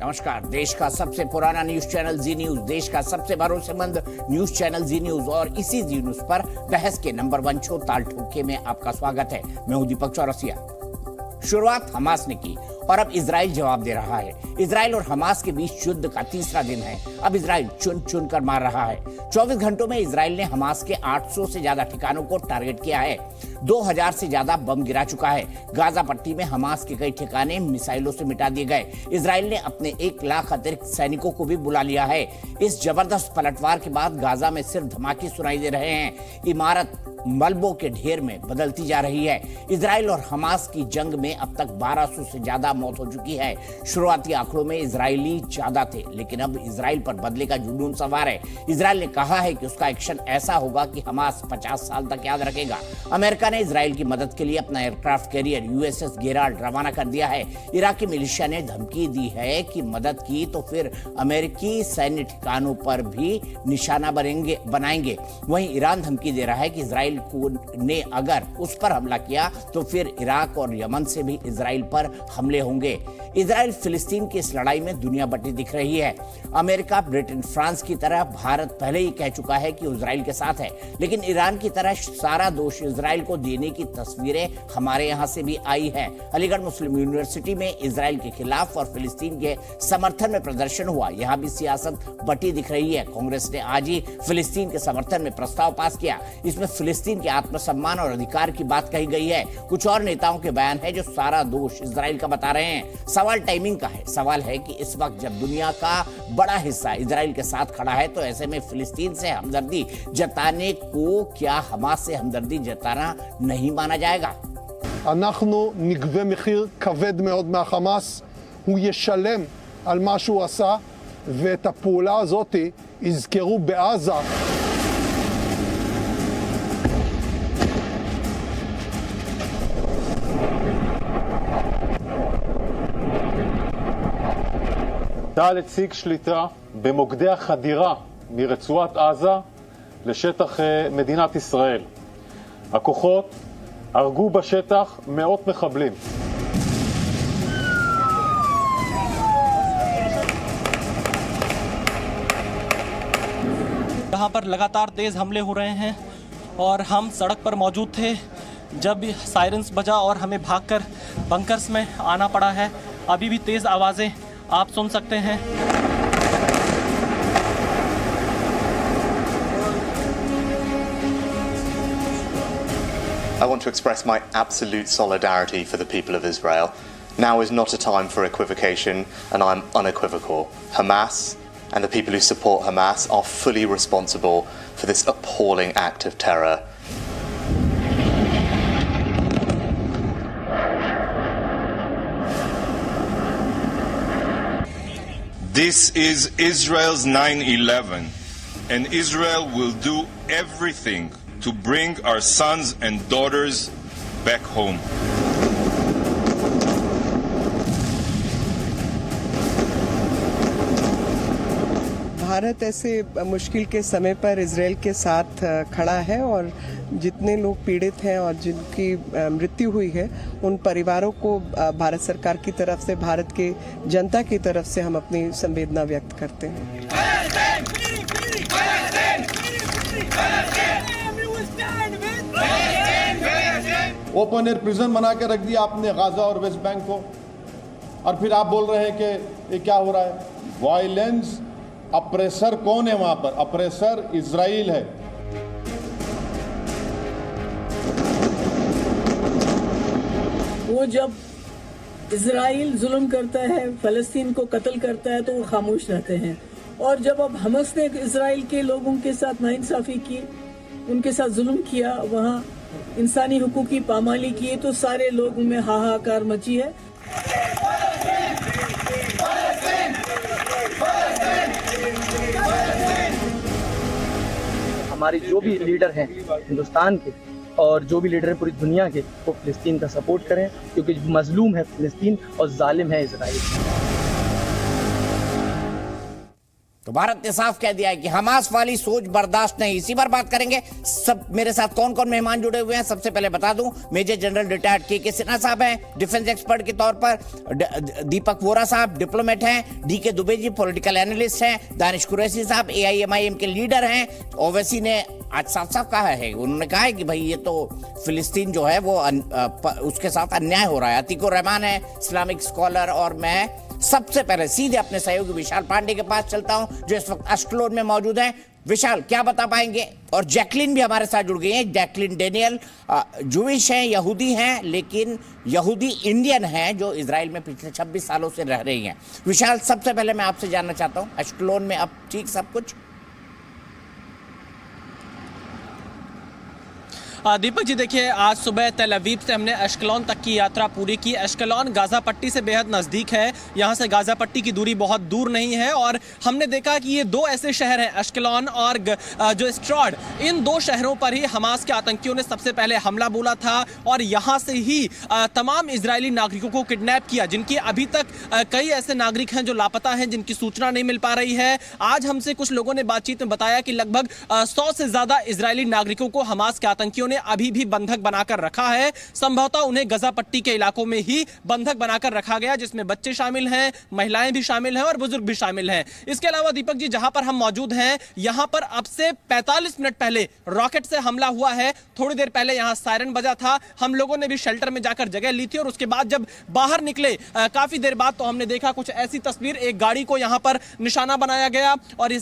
नमस्कार। देश का सबसे पुराना न्यूज चैनल जी न्यूज, देश का सबसे भरोसेमंद न्यूज चैनल जी न्यूज और इसी जी न्यूज पर बहस के नंबर 1 शो ताल ठोके में आपका स्वागत है। मैं हूं दीपक चौरसिया। शुरुआत हमास ने की और अब इजराइल जवाब दे रहा है। इजराइल और हमास के बीच युद्ध का तीसरा दिन है। अब इजराइल चुन चुन कर मार रहा है। 24 घंटों में इजराइल ने हमास के 800 से ज्यादा ठिकानों को टारगेट किया है। 2000 से ज्यादा बम गिरा चुका है। गाजा पट्टी में हमास के कई ठिकाने मिसाइलों से मिटा दिए गए। इजराइल ने अपने 1 लाख अतिरिक्त सैनिकों को भी बुला लिया है। इस जबरदस्त पलटवार के बाद गाजा में सिर्फ धमाके सुनाई दे रहे हैं। इमारत मलबों के ढेर में बदलती जा रही है। इजराइल और हमास की जंग में अब तक 1200 से ज्यादा मौत हो चुकी है। शुरुआती आंकड़ों में इजरायली ज्यादा थे, लेकिन अब इजराइल पर बदले का जुनून सवार है। इजराइल ने कहा है कि उसका एक्शन ऐसा होगा कि हमास 50 साल तक याद रखेगा। अमेरिका ने इजराइल की मदद के लिए अपना एयरक्राफ्ट कैरियर USS गेराल्ड रवाना कर दिया है। इराकी मिलिशिया ने धमकी दी है कि मदद की तो फिर अमेरिकी सैन्य ठिकानों पर भी निशाना बनाएंगे। वहीं ईरान धमकी दे रहा है कि इजराइल ने अगर उस पर हमला किया तो फिर इराक और यमन से भी इजराइल पर हमले होंगे। इजराइल फिलिस्तीन की इस लड़ाई में दुनिया बटी दिख रही है। अमेरिका, ब्रिटेन, फ्रांस की तरह भारत पहले ही कह चुका है कि इजराइल के साथ है, लेकिन ईरान की तरह सारा दोष इजराइल को देने की तस्वीरें हमारे यहां से भी आई है। अलीगढ़ मुस्लिम यूनिवर्सिटी में इजराइल के खिलाफ और फिलिस्तीन के समर्थन में प्रदर्शन हुआ। यहां भी सियासत बटी दिख रही है। कांग्रेस ने आज ही फिलिस्तीन के समर्थन में प्रस्ताव पास किया। इसमें फिलिस्तीन के आत्मसम्मान और अधिकार की बात कही गई है। कुछ और नेताओं के बयान है जो सारा दोष इजराइल का बता रहे हैं। सवाल टाइमिंग का है। सवाल है कि इस वक्त जब दुनिया का बड़ा हिस्सा इजराइल के साथ खड़ा है, तो ऐसे में फिलिस्तीन से हमदर्दी जताने को क्या हमास से हमदर्दी जताना नहीं माना जाएगा? אנחנו נגבה מחיר כבד מאוד מהחמאס, הוא ישלם על מה שהוא עשה, ואת הפעולה הזאת יזכרו בעזה. צה"ל הציג שליטה במוקדי החדירה מרצועת עזה לשטח מדינת ישראל. הכוחות הרגו בשטח מאות מחבלים. यहाँ पर लगातार तेज़ हमले हो रहे हैं और हम सड़क पर मौजूद थे जब सायरन्स बजा और हमें भागकर बंकर्स में आना पड़ा है। अभी भी तेज़ आवाज़ें आप सुन सकते हैं। I want to express my absolute solidarity for the people of Israel. Now is not a time for equivocation, and I'm unequivocal. Hamas and the people who support Hamas are fully responsible for this appalling act of terror. This is Israel's 9/11, and Israel will do everything to bring our sons and daughters back home. Bharat ऐसे मुश्किल के समय पर Israel के साथ खड़ा है और जितने लोग पीड़ित हैं और जिनकी मृत्यु हुई है, उन परिवारों को भारत सरकार की तरफ से, भारत के जनता की तरफ से हम अपनी संवेदना व्यक्त करते हैं। ओपन एयर प्रिजन बना के रख दिया आपने गाजा और वेस्ट बैंक को, और फिर आप बोल रहे हैं कि ये क्या हो रहा है? वायलेंस, अप्रेसर कौन है वहां पर? अप्रेसर इजराइल है। वो जब इजराइल जुल्म करता है, फलस्तीन को कत्ल करता है, तो वो खामोश रहते हैं। और जब अब हमास ने इजराइल के लोगों के साथ नाइंसाफी की, उनके साथ जुल्म किया, वहाँ इंसानी हुकूक की पामाली की, तो सारे लोगों में हाहाकार मची है। हमारे जो भी लीडर हैं हिंदुस्तान के और जो भी लीडर हैं पूरी दुनिया के, वो फिलिस्तीन का सपोर्ट करें, क्योंकि मजलूम है फिलिस्तीन और जालिम है इजराइल। तो भारत ने साफ कह दिया है कि हमास वाली सोच बर्दाश्त नहीं। इसी पर बात करेंगे। सब मेरे साथ कौन कौन मेहमान जुड़े हुए हैं सबसे पहले बता दूं, मेजर जनरल रिटायर्ड के सिन्हा साहब हैं डिफेंस एक्सपर्ट के तौर पर, दीपक वोरा साहब डिप्लोमेट हैं, DK Dubey ji political analyst हैं, दानिश कुरैशी साहब AIMIM के लीडर हैं। ओवैसी ने आज साफ साफ कहा है, उन्होंने कहा है कि भाई ये तो फिलिस्तीन जो है वो उसके साथ अन्याय हो रहा है। अतीकुर रहमान है इस्लामिक स्कॉलर, और मैं सबसे पहले सीधे अपने सहयोगी विशाल पांडे के पास चलता हूं जो इस वक्त अश्कलोन में मौजूद हैं। विशाल, क्या बता पाएंगे? और जैकलिन भी हमारे साथ जुड़ गई हैं। जैकलिन डेनियल जूइश हैं, यहूदी हैं, लेकिन यहूदी इंडियन हैं जो इजराइल में पिछले 26 सालों से रह रही हैं। विशाल, सबसे पहले मैं आपसे जानना चाहता हूं, अश्कलोन में अब ठीक सब कुछ? दीपक जी देखिए, आज सुबह तेल अवीव से हमने अश्कलोन तक की यात्रा पूरी की। अश्कलोन गाजा पट्टी से बेहद नज़दीक है, यहाँ से गाजा पट्टी की दूरी बहुत दूर नहीं है, और हमने देखा कि ये दो ऐसे शहर हैं, अश्कलोन और जो स्ट्रॉड, इन दो शहरों पर ही हमास के आतंकियों ने सबसे पहले हमला बोला था, और यहाँ से ही तमाम इजरायली नागरिकों को किडनैप किया, जिनकी अभी तक कई ऐसे नागरिक हैं जो लापता हैं, जिनकी सूचना नहीं मिल पा रही है। आज हमसे कुछ लोगों ने बातचीत में बताया कि लगभग 100 से ज़्यादा इजरायली नागरिकों को हमास के आतंकियों ने अभी भी बंधक बनाकर रखा है। संभवतः उन्हें गजा पट्टी के इलाकों में ही बंधक बनाकर रखा गया, जिसमें बच्चे शामिल हैं, महिलाएं भी शामिल हैं और बुजुर्ग भी शामिल हैं। इसके अलावा दीपक जी, जहां पर हम मौजूद हैं, यहां पर अब से 45 मिनट पहले रॉकेट से हमला हुआ है। थोड़ी देर पहले यहां सायरन बजा था, हम लोगों ने भी शेल्टर में जाकर जगह ली थी, और उसके बाद जब बाहर निकले काफी देर बाद, तो हमने देखा कुछ ऐसी तस्वीर, एक गाड़ी को यहां पर निशाना बनाया गया, और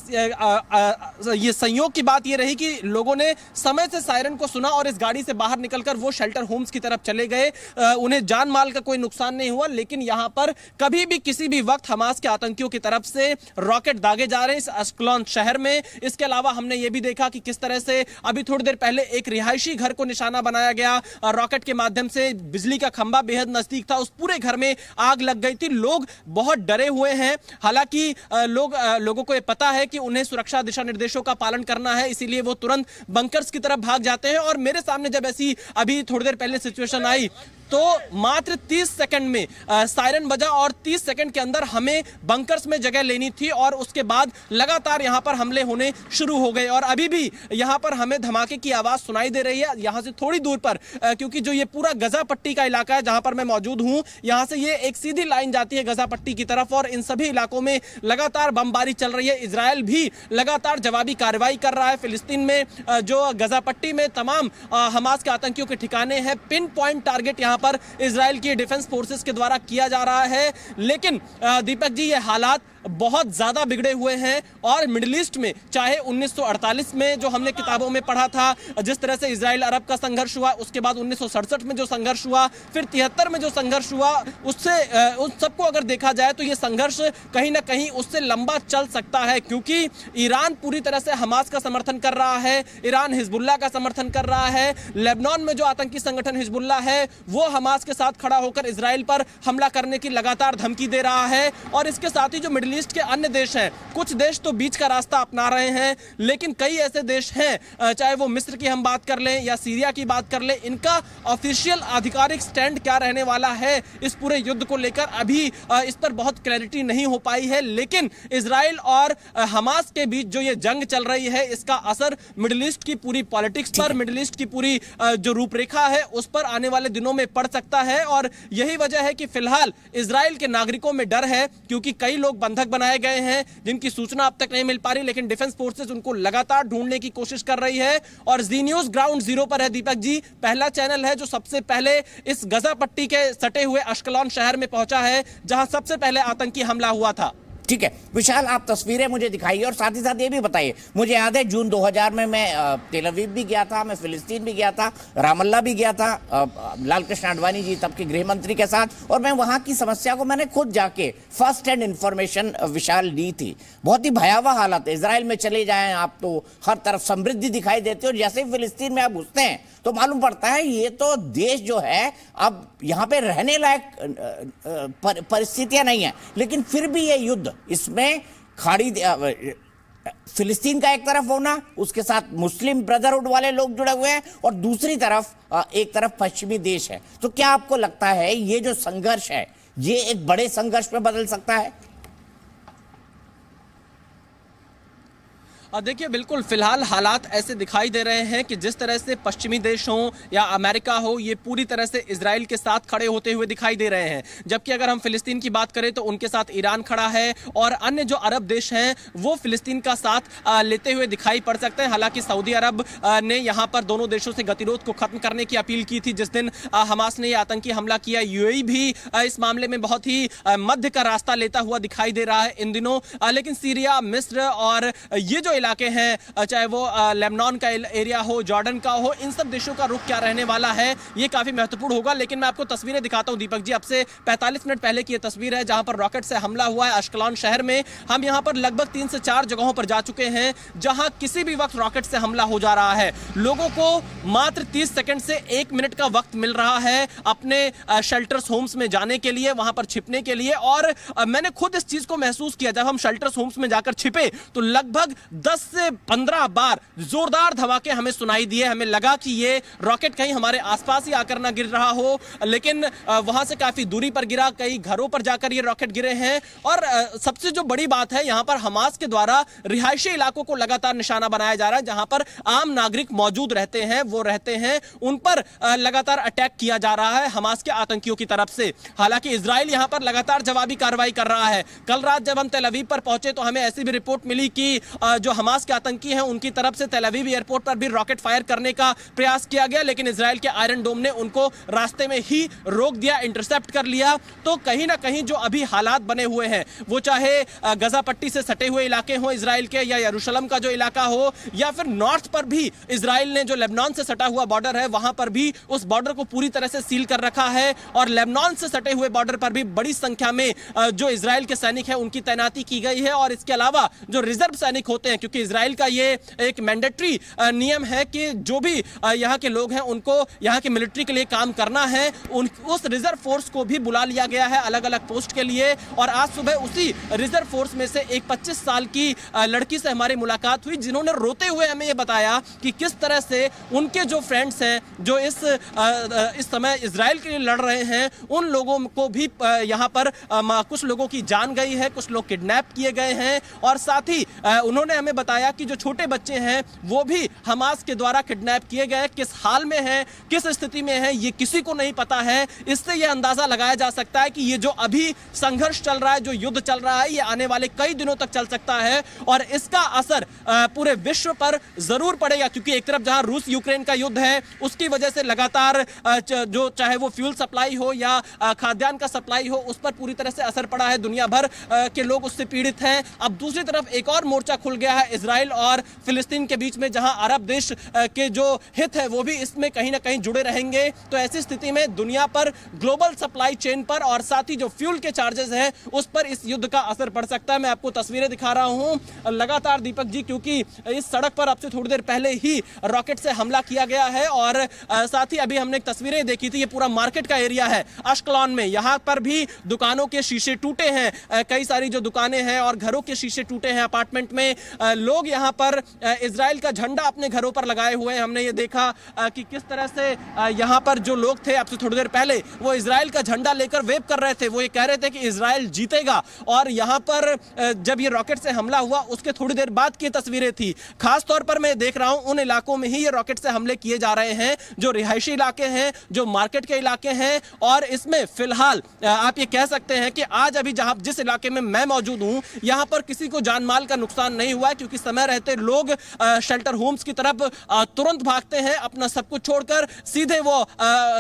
ये संयोग की बात यह रही कि लोगों ने समय से सायरन को सुना और इस गाड़ी से बाहर निकलकर वो शेल्टर होम्स की तरफ चले गए। उन्हें जान माल का कोई नुकसान नहीं हुआ, लेकिन यहां पर कभी भी किसी भी वक्त हमास के आतंकियों की तरफ से रॉकेट दागे जा रहे हैं इस अश्कलोन शहर में। इसके अलावा हमने ये भी देखा कि किस तरह से अभी थोड़ी देर पहले एक रिहायशी घर को निशाना बनाया गया रॉकेट के माध्यम से। बिजली का खंभा बेहद नजदीक था, उस पूरे घर में आग लग गई थी। लोग बहुत डरे हुए हैं, हालांकि लोगों को यह पता है कि उन्हें सुरक्षा दिशा निर्देशों का पालन करना है, इसीलिए वो तुरंत बंकर्स की तरफ भाग जाते हैं। और मेरे सामने जब ऐसी अभी थोड़ी देर पहले सिचुएशन आई, तो मात्र 30 सेकंड में सायरन बजा, और 30 सेकंड के अंदर हमें बंकर्स में जगह लेनी थी, और उसके बाद लगातार यहां पर हमले होने शुरू हो गए। और अभी भी यहां पर हमें धमाके की आवाज सुनाई दे रही है यहां से थोड़ी दूर पर, क्योंकि जो ये पूरा गजा पट्टी का इलाका है जहां पर मैं मौजूद हूं, यहां से ये एक सीधी लाइन जाती है गजा पट्टी की तरफ, और इन सभी इलाकों में लगातार बमबारी चल रही है। इजरायल भी लगातार जवाबी कार्रवाई कर रहा है। फिलिस्तीन में जो गजा पट्टी में तमाम हमास के आतंकियों के ठिकाने हैं, पिन पॉइंट टारगेट यहां पर इजराइल की डिफेंस फोर्सेस के द्वारा किया जा रहा है। लेकिन दीपक जी, ये हालात बहुत ज्यादा बिगड़े हुए हैं, और मिडिल ईस्ट में चाहे 1948 में जो हमने किताबों में पढ़ा था, जिस तरह से इजराइल अरब का संघर्ष हुआ, उसके बाद 1967 में जो संघर्ष हुआ, फिर 73 में जो संघर्ष हुआ, उससे उस सबको अगर देखा जाए तो ये संघर्ष कहीं ना कहीं उससे लंबा चल सकता है, क्योंकि ईरान पूरी तरह से हमास का समर्थन कर रहा है, ईरान हिजबुल्लाह का समर्थन कर रहा है, लेबनान में जो आतंकी संगठन हिजबुल्लाह है वो हमास के साथ खड़ा होकर इजराइल पर हमला करने की लगातार धमकी दे रहा है। और इसके साथ ही जो मिडिल ईस्ट के अन्य देश हैं, कुछ देश तो बीच का रास्ता अपना रहे हैं, लेकिन कई ऐसे देश हैं, चाहे वो मिस्र की हम बात कर लें या सीरिया की बात कर लें, इनका ऑफिशियल आधिकारिक स्टैंड क्या रहने वाला है इस पूरे युद्ध को लेकर अभी इस पर बहुत क्लैरिटी नहीं हो पाई है। लेकिन इजराइल और हमास के बीच जो ये जंग चल रही है, इसका असर मिडिल ईस्ट की पूरी पॉलिटिक्स पर, मिडिल ईस्ट की पूरी जो रूपरेखा है उस पर आने वाले दिनों में पड़ सकता है। और यही वजह है कि फिलहाल इजराइल के नागरिकों में डर है, क्योंकि कई लोग बंधक बनाए गए हैं जिनकी सूचना अब तक नहीं मिल पा रही, लेकिन डिफेंस फोर्सेस उनको लगातार ढूंढने की कोशिश कर रही है। और जी न्यूज ग्राउंड जीरो पर है दीपक जी, पहला चैनल है जो सबसे पहले इस गजा पट्टी के सटे हुए अश्कलोन शहर में पहुंचा है, जहां सबसे पहले आतंकी हमला हुआ था। ठीक है विशाल, आप तस्वीरें मुझे दिखाइए, और साथ ही साथ ये भी बताइए, मुझे याद है जून 2000 में मैं तेल अवीव भी गया था, मैं फिलिस्तीन भी गया था, रामल्ला भी गया था, लाल कृष्ण आडवाणी जी तब के गृह मंत्री के साथ, और मैं वहाँ की समस्या को मैंने खुद जाके फर्स्ट हैंड इंफॉर्मेशन विशाल ली थी। बहुत ही भयावह हालत है। इजराइल में चले जाएं आप तो हर तरफ समृद्धि दिखाई देती है, और जैसे ही फिलिस्तीन में आप घुसते हैं तो मालूम पड़ता है ये तो देश जो है अब यहाँ पे रहने लायक परिस्थितियां नहीं है। लेकिन फिर भी ये युद्ध, इसमें खाड़ी फिलिस्तीन का एक तरफ होना, उसके साथ मुस्लिम ब्रदरहुड वाले लोग जुड़े हुए हैं, और दूसरी तरफ एक तरफ पश्चिमी देश है। तो क्या आपको लगता है ये जो संघर्ष है ये एक बड़े संघर्ष में बदल सकता है? देखिए बिल्कुल फिलहाल हालात ऐसे दिखाई दे रहे हैं कि जिस तरह से पश्चिमी देश हो या अमेरिका हो, ये पूरी तरह से इजराइल के साथ खड़े होते हुए दिखाई दे रहे हैं। जबकि अगर हम फिलिस्तीन की बात करें तो उनके साथ ईरान खड़ा है और अन्य जो अरब देश हैं वो फिलिस्तीन का साथ लेते हुए दिखाई पड़ सकते हैं। हालांकि सऊदी अरब ने यहाँ पर दोनों देशों से गतिरोध को खत्म करने की अपील की थी जिस दिन हमास ने यह आतंकी हमला किया। यूएई भी इस मामले में बहुत ही मध्य का रास्ता लेता हुआ दिखाई दे रहा है इन दिनों। लेकिन सीरिया, मिस्र और ये जो इलाके हैं, चाहे वो लेबनान का एरिया हो, जॉर्डन का हो, इन सब देशों का रुख क्या रहने वाला है ये काफी महत्वपूर्ण होगा। लेकिन मैं आपको तस्वीरें दिखाता हूं दीपक जी। अब से 45 मिनट पहले की ये तस्वीर है जहां पर रॉकेट से हमला हुआ है अश्कलान शहर में। हम यहां पर लगभग 3 से 4 जगहों पर जा चुके हैं जहां किसी भी वक्त रॉकेट से हमला हो जा रहा है। लोगों को मात्र 30 सेकंड से 1 मिनट का वक्त मिल रहा है अपने शेल्टर्स होम्स में जाने के लिए, वहां पर छिपने के लिए। और मैंने खुद इस चीज को महसूस किया जब हम शेल्टर्स होम्स में जाकर छिपे तो लगभग 10 से 15 बार जोरदार धमाके हमें सुनाई दिए। हमें लगा कि ये रॉकेट कहीं हमारे आसपास ही आकर ना गिर रहा हो, लेकिन वहां से काफी दूरी पर गिरा, कई घरों पर जाकर ये रॉकेट गिरे हैं। और सबसे जो बड़ी बात है, यहां पर हमास के द्वारा रिहायशी इलाकों को लगातार निशाना बनाया जा रहा है। जहां पर आम नागरिक मौजूद रहते हैं, वो रहते हैं, उन पर लगातार अटैक किया जा रहा है हमास के आतंकियों की तरफ से। हालांकि इजराइल यहां पर लगातार जवाबी कार्रवाई कर रहा है। कल रात जब हम तेल अवीव पर पहुंचे तो हमें ऐसी भी रिपोर्ट मिली कि जो हमास के आतंकी हैं उनकी तरफ से तेल अवीव एयरपोर्ट पर भी रॉकेट फायर करने का प्रयास किया गया, लेकिन इजराइल के आयरन डोम ने उनको रास्ते में ही रोक दिया, इंटरसेप्ट कर लिया। तो कहीं ना कहीं जो अभी हालात बने हुए हैं, वो चाहे गजा पट्टी से सटे हुए इलाके हो इजराइल के, या यरूशलेम का जो इलाका हो, या फिर नॉर्थ पर भी इजराइल ने जो लेबनान से सटा हुआ बॉर्डर है वहां पर भी उस बॉर्डर को पूरी तरह से सील कर रखा है। और लेबनान से सटे हुए बॉर्डर पर भी बड़ी संख्या में जो इजराइल के सैनिक हैं उनकी तैनाती की गई है। और इसके अलावा जो रिजर्व सैनिक होते हैं, क्योंकि इजराइल का ये एक मैंडेटरी नियम है कि जो भी यहाँ के लोग हैं उनको यहाँ के मिलिट्री के लिए काम करना है, उस रिजर्व फोर्स को भी बुला लिया गया है अलग अलग पोस्ट के लिए। और आज सुबह उसी रिजर्व फोर्स में से एक 25 साल की लड़की से हमारी मुलाकात हुई जिन्होंने रोते हुए हमें ये बताया कि किस तरह से उनके जो फ्रेंड्स हैं जो इस समय इजराइल के लिए लड़ रहे हैं, उन लोगों को भी यहाँ पर कुछ लोगों की जान गई है, कुछ लोग किडनैप किए गए हैं। और साथ ही उन्होंने हमें बताया कि जो छोटे बच्चे हैं वो भी हमास के द्वारा किडनैप किए गए। किस हाल में हैं, किस स्थिति में हैं, ये किसी को नहीं पता है। इससे यह अंदाजा लगाया जा सकता है कि ये जो अभी संघर्ष चल रहा है, जो युद्ध चल रहा है, ये आने वाले कई दिनों तक चल सकता है और इसका असर पूरे विश्व पर जरूर पड़ेगा। क्योंकि एक तरफ जहां रूस यूक्रेन का युद्ध है उसकी वजह से लगातार जो चाहे वो फ्यूल सप्लाई हो या खाद्यान्न का सप्लाई हो, उस पर पूरी तरह से असर पड़ा है। दुनिया भर के लोग उससे पीड़ित हैं। अब दूसरी तरफ एक और मोर्चा खुल गया है इजराइल और फिलिस्तीन के बीच में, जहां अरब देश के जो हित है वो भी इसमें कहीं ना कहीं जुड़े रहेंगे। तो ऐसी स्थिति में दुनिया पर ग्लोबल सप्लाई चेन पर और साथ ही जो फ्यूल के चार्जेस हैं उस पर इस युद्ध का असर पड़ सकता है। मैं आपको तस्वीरें दिखा रहा हूं लगातार दीपक जी, क्योंकि इस सड़क पर अब से थोड़ी देर पहले ही रॉकेट से हमला किया गया है। और साथ ही अभी हमने तस्वीरें देखी थी, ये पूरा मार्केट का एरिया है अश्कलान में। यहां पर भी दुकानों के शीशे टूटे हैं, कई सारी जो दुकानें हैं और घरों के शीशे टूटे हैं अपार्टमेंट में। लोग यहां पर इजराइल का झंडा अपने घरों पर लगाए हुए हैं। हमने ये देखा कि किस तरह से यहां पर जो लोग थे अब से थोड़ी देर पहले वो इजराइल का झंडा लेकर वेव कर रहे थे। वो ये कह रहे थे कि इजराइल जीतेगा। और यहां पर जब ये रॉकेट से हमला हुआ उसके थोड़ी देर बाद की तस्वीरें थी। खास तौर पर मैं देख रहा हूं उन इलाकों में ही ये रॉकेट से हमले किए जा रहे हैं जो रिहायशी इलाके हैं, जो मार्केट के इलाके हैं। और इसमें फिलहाल आप ये कह सकते हैं कि आज अभी जहां जिस इलाके में मैं मौजूद हूं यहां पर किसी को जान माल का नुकसान नहीं हुआ है, क्योंकि समय रहते लोग शेल्टर होम्स की तरफ तुरंत भागते हैं, अपना सब कुछ छोड़कर सीधे वो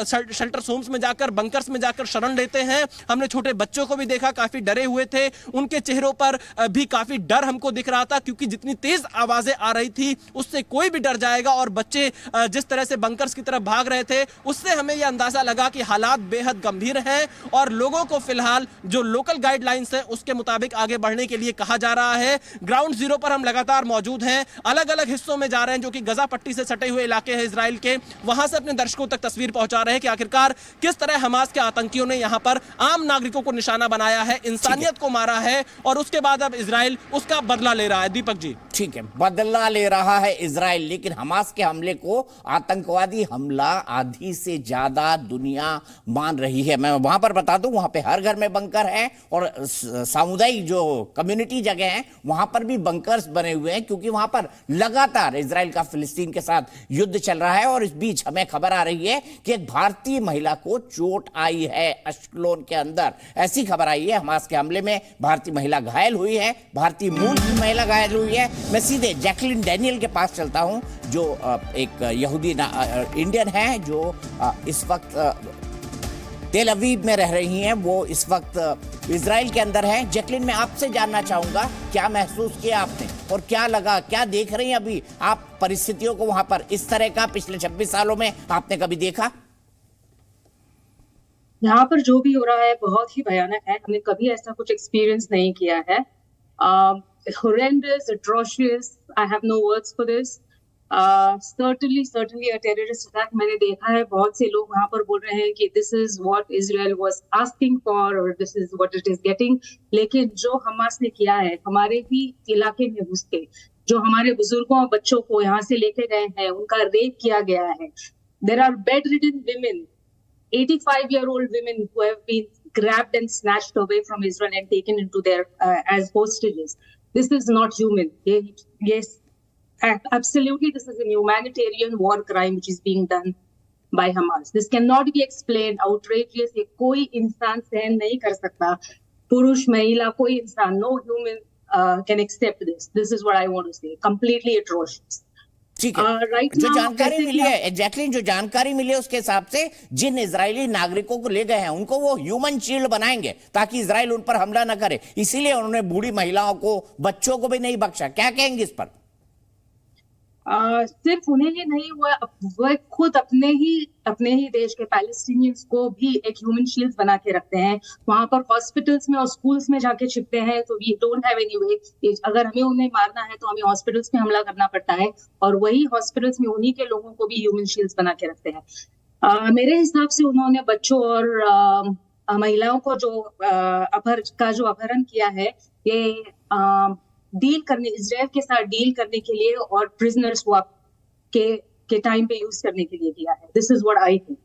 शेल्टर होम्स में जाकर, बंकर्स में जाकर शरण लेते हैं। हमने छोटे बच्चों को भी देखा, काफी डरे हुए थे, उनके चेहरों पर भी काफी डर हमको दिख रहा था, क्योंकि जितनी तेज आवाजें आ रही थी उससे कोई भी डर जाएगा। और बच्चे जिस तरह से बंकर्स की तरफ भाग रहे थे उससे हमें यह अंदाजा लगा कि हालात बेहद गंभीर हैं और लोगों को फिलहाल जो लोकल गाइडलाइंस है उसके मुताबिक आगे बढ़ने के लिए कहा जा रहा है। ग्राउंड जीरो पर हम लगातार मौजूद हैं, अलग अलग हिस्सों में जा रहे हैं जो कि गजा पट्टी से सटे हुए इलाके हैं इजराइल के, वहां से अपने दर्शकों तक तस्वीर पहुंचा रहे हैं कि आखिरकार किस तरह हमास के आतंकियों ने यहां पर आम नागरिकों को निशाना बनाया है, इंसानियत को मारा है और उसके बाद अब इजराइल उसका बदला ले रहा है। दीपक जी। ठीक है, बदला ले रहा है इजराइल, लेकिन हमास के हमले को आतंकवादी हमला आधी से ज्यादा दुनिया मान रही है। मैं वहां पर बता दूं, वहां पे हर घर में बंकर है और सामुदायिक जो कम्युनिटी जगह है वहां पर भी बंकर्स बने हुए हैं, क्योंकि वहां पर लगातार इजराइल का फिलिस्तीन के साथ युद्ध चल रहा है। और इस बीच हमें खबर आ रही है कि एक भारतीय महिला को चोट आई है अश्कलोन के अंदर। ऐसी खबर आई है, हमास के हमले में भारतीय महिला घायल हुई है, भारतीय मूल की महिला घायल हुई है। मैं सीधे जैकलिन डैनियल के पास चलता हूं, जो एक यहूदी इंडियन है, जो इस वक्त तेल अवीव में रह रही हैं। वो इस वक्त इजराइल के अंदर है। जैकलिन, मैं आपसे जानना चाहूंगा, क्या महसूस किया आपने और क्या लगा, क्या देख रही हैं अभी आप परिस्थितियों को वहां पर? इस तरह का पिछले 26 सालों में आपने कभी देखा? यहाँ पर जो भी हो रहा है बहुत ही भयानक है। हमने कभी ऐसा कुछ एक्सपीरियंस नहीं किया है। horrendous, atrocious. I have no words for this. Certainly a terrorist attack. मैंने देखा है बहुत से लोग वहाँ पर बोल रहे हैं कि this is what Israel was asking for or this is what it is getting. लेकिन जो हमास ने किया है हमारे ही इलाके में घुस के, जो हमारे बुजुर्गों और बच्चों को यहाँ से लेके गए हैं, उनका रेप किया गया है। There are bedridden women, 85-year-old women who have been grabbed and snatched away from Israel and taken into their as hostages. This is not human. Yes, absolutely, this is a humanitarian war crime which is being done by Hamas. This cannot be explained. Outrageous. ये कोई इंसान सहन नहीं कर सकता, पुरुष महिला कोई इंसान, no human can accept this. This is what I want to say. Completely atrocious. ठीक है, जो जानकारी मिली है एग्जैक्टली, जो जानकारी मिली है उसके हिसाब से जिन इजरायली नागरिकों को ले गए हैं उनको वो ह्यूमन शील्ड बनाएंगे ताकि इजराइल उन पर हमला न करे, इसीलिए उन्होंने बूढ़ी महिलाओं को, बच्चों को भी नहीं बख्शा। क्या कहेंगे इस पर? सिर्फ उन्हें ही नहीं, वह खुद अपने ही देश के पैलेस्टीनियंस को भी एक ह्यूमन शील्ड बना के रखते हैं। वहां पर हॉस्पिटल्स में और स्कूल्स में जाके छिपते हैं। तो we don't have any way, अगर हमें उन्हें मारना है तो हमें हॉस्पिटल्स में हमला करना पड़ता है, और वही हॉस्पिटल्स में उन्हीं के लोगों को भी ह्यूमन शील्ड्स बना के रखते हैं। मेरे हिसाब से उन्होंने बच्चों और महिलाओं को जो अपहरण किया है, ये डील करने, इजराइल के साथ डील करने के लिए और प्रिजनर्स स्वैप के टाइम पे यूज करने के लिए किया है। This is what I think.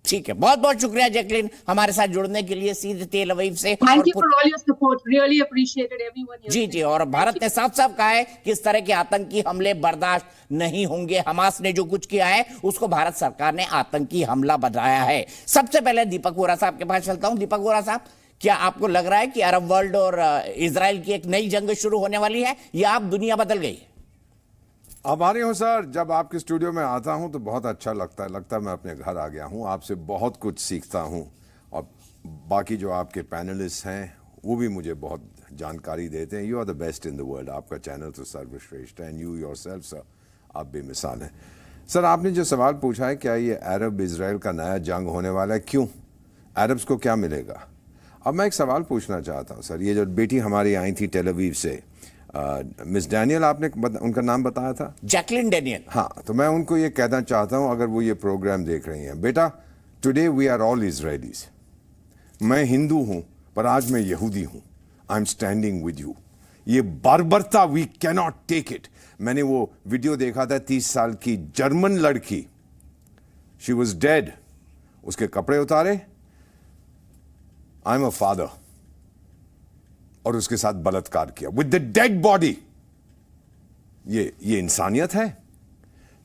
ठीक है, बहुत बहुत शुक्रिया जैकलिन हमारे साथ जुड़ने के लिए सीधे तेल अवीव से। Thank you for all your support, really appreciated everyone. जी जी, और भारत ने साफ साफ कहा है कि इस तरह के आतंकी हमले बर्दाश्त नहीं होंगे। हमास ने जो कुछ किया है उसको भारत सरकार ने आतंकी हमला बताया है। सबसे पहले दीपक वोरा साहब के पास चलता हूं। दीपक वोरा साहब, क्या आपको लग रहा है कि अरब वर्ल्ड और इजराइल की एक नई जंग शुरू होने वाली है, या अब दुनिया बदल गई है? हमारे हो सर, जब आपके स्टूडियो में आता हूं तो बहुत अच्छा लगता है मैं अपने घर आ गया हूं। आपसे बहुत कुछ सीखता हूं, और बाकी जो आपके पैनलिस्ट हैं वो भी मुझे बहुत जानकारी देते हैं। You are the best in the world. आपका चैनल तो सर्वश्रेष्ठ है, एंड यू योरसेल्फ सर, आप बेमिसाल हैं। सर, आपने जो सवाल पूछा है, क्या ये अरब इजराइल का नया जंग होने वाला है, क्यों, अरब्स को क्या मिलेगा? अब मैं एक सवाल पूछना चाहता हूँ सर। ये जो बेटी हमारी आई थी टेल अवीव से, मिस डैनियल, आपने उनका नाम बताया था? Jacqueline Daniel. हाँ, तो मैं उनको ये कहना चाहता हूँ, अगर वो ये प्रोग्राम देख रही हैं, बेटा, today we are all Israelis. मैं हिंदू हूँ पर आज मैं यहूदी हूँ। I am standing with you. ये बर्बरता, वी कैनॉट टेक इट। मैंने वो वीडियो देखा था, 30 साल की जर्मन लड़की, शी वॉज डेड, उसके कपड़े उतारे, आई एम अ फादर, और उसके साथ बलात्कार किया विद द डेड बॉडी। ये इंसानियत है?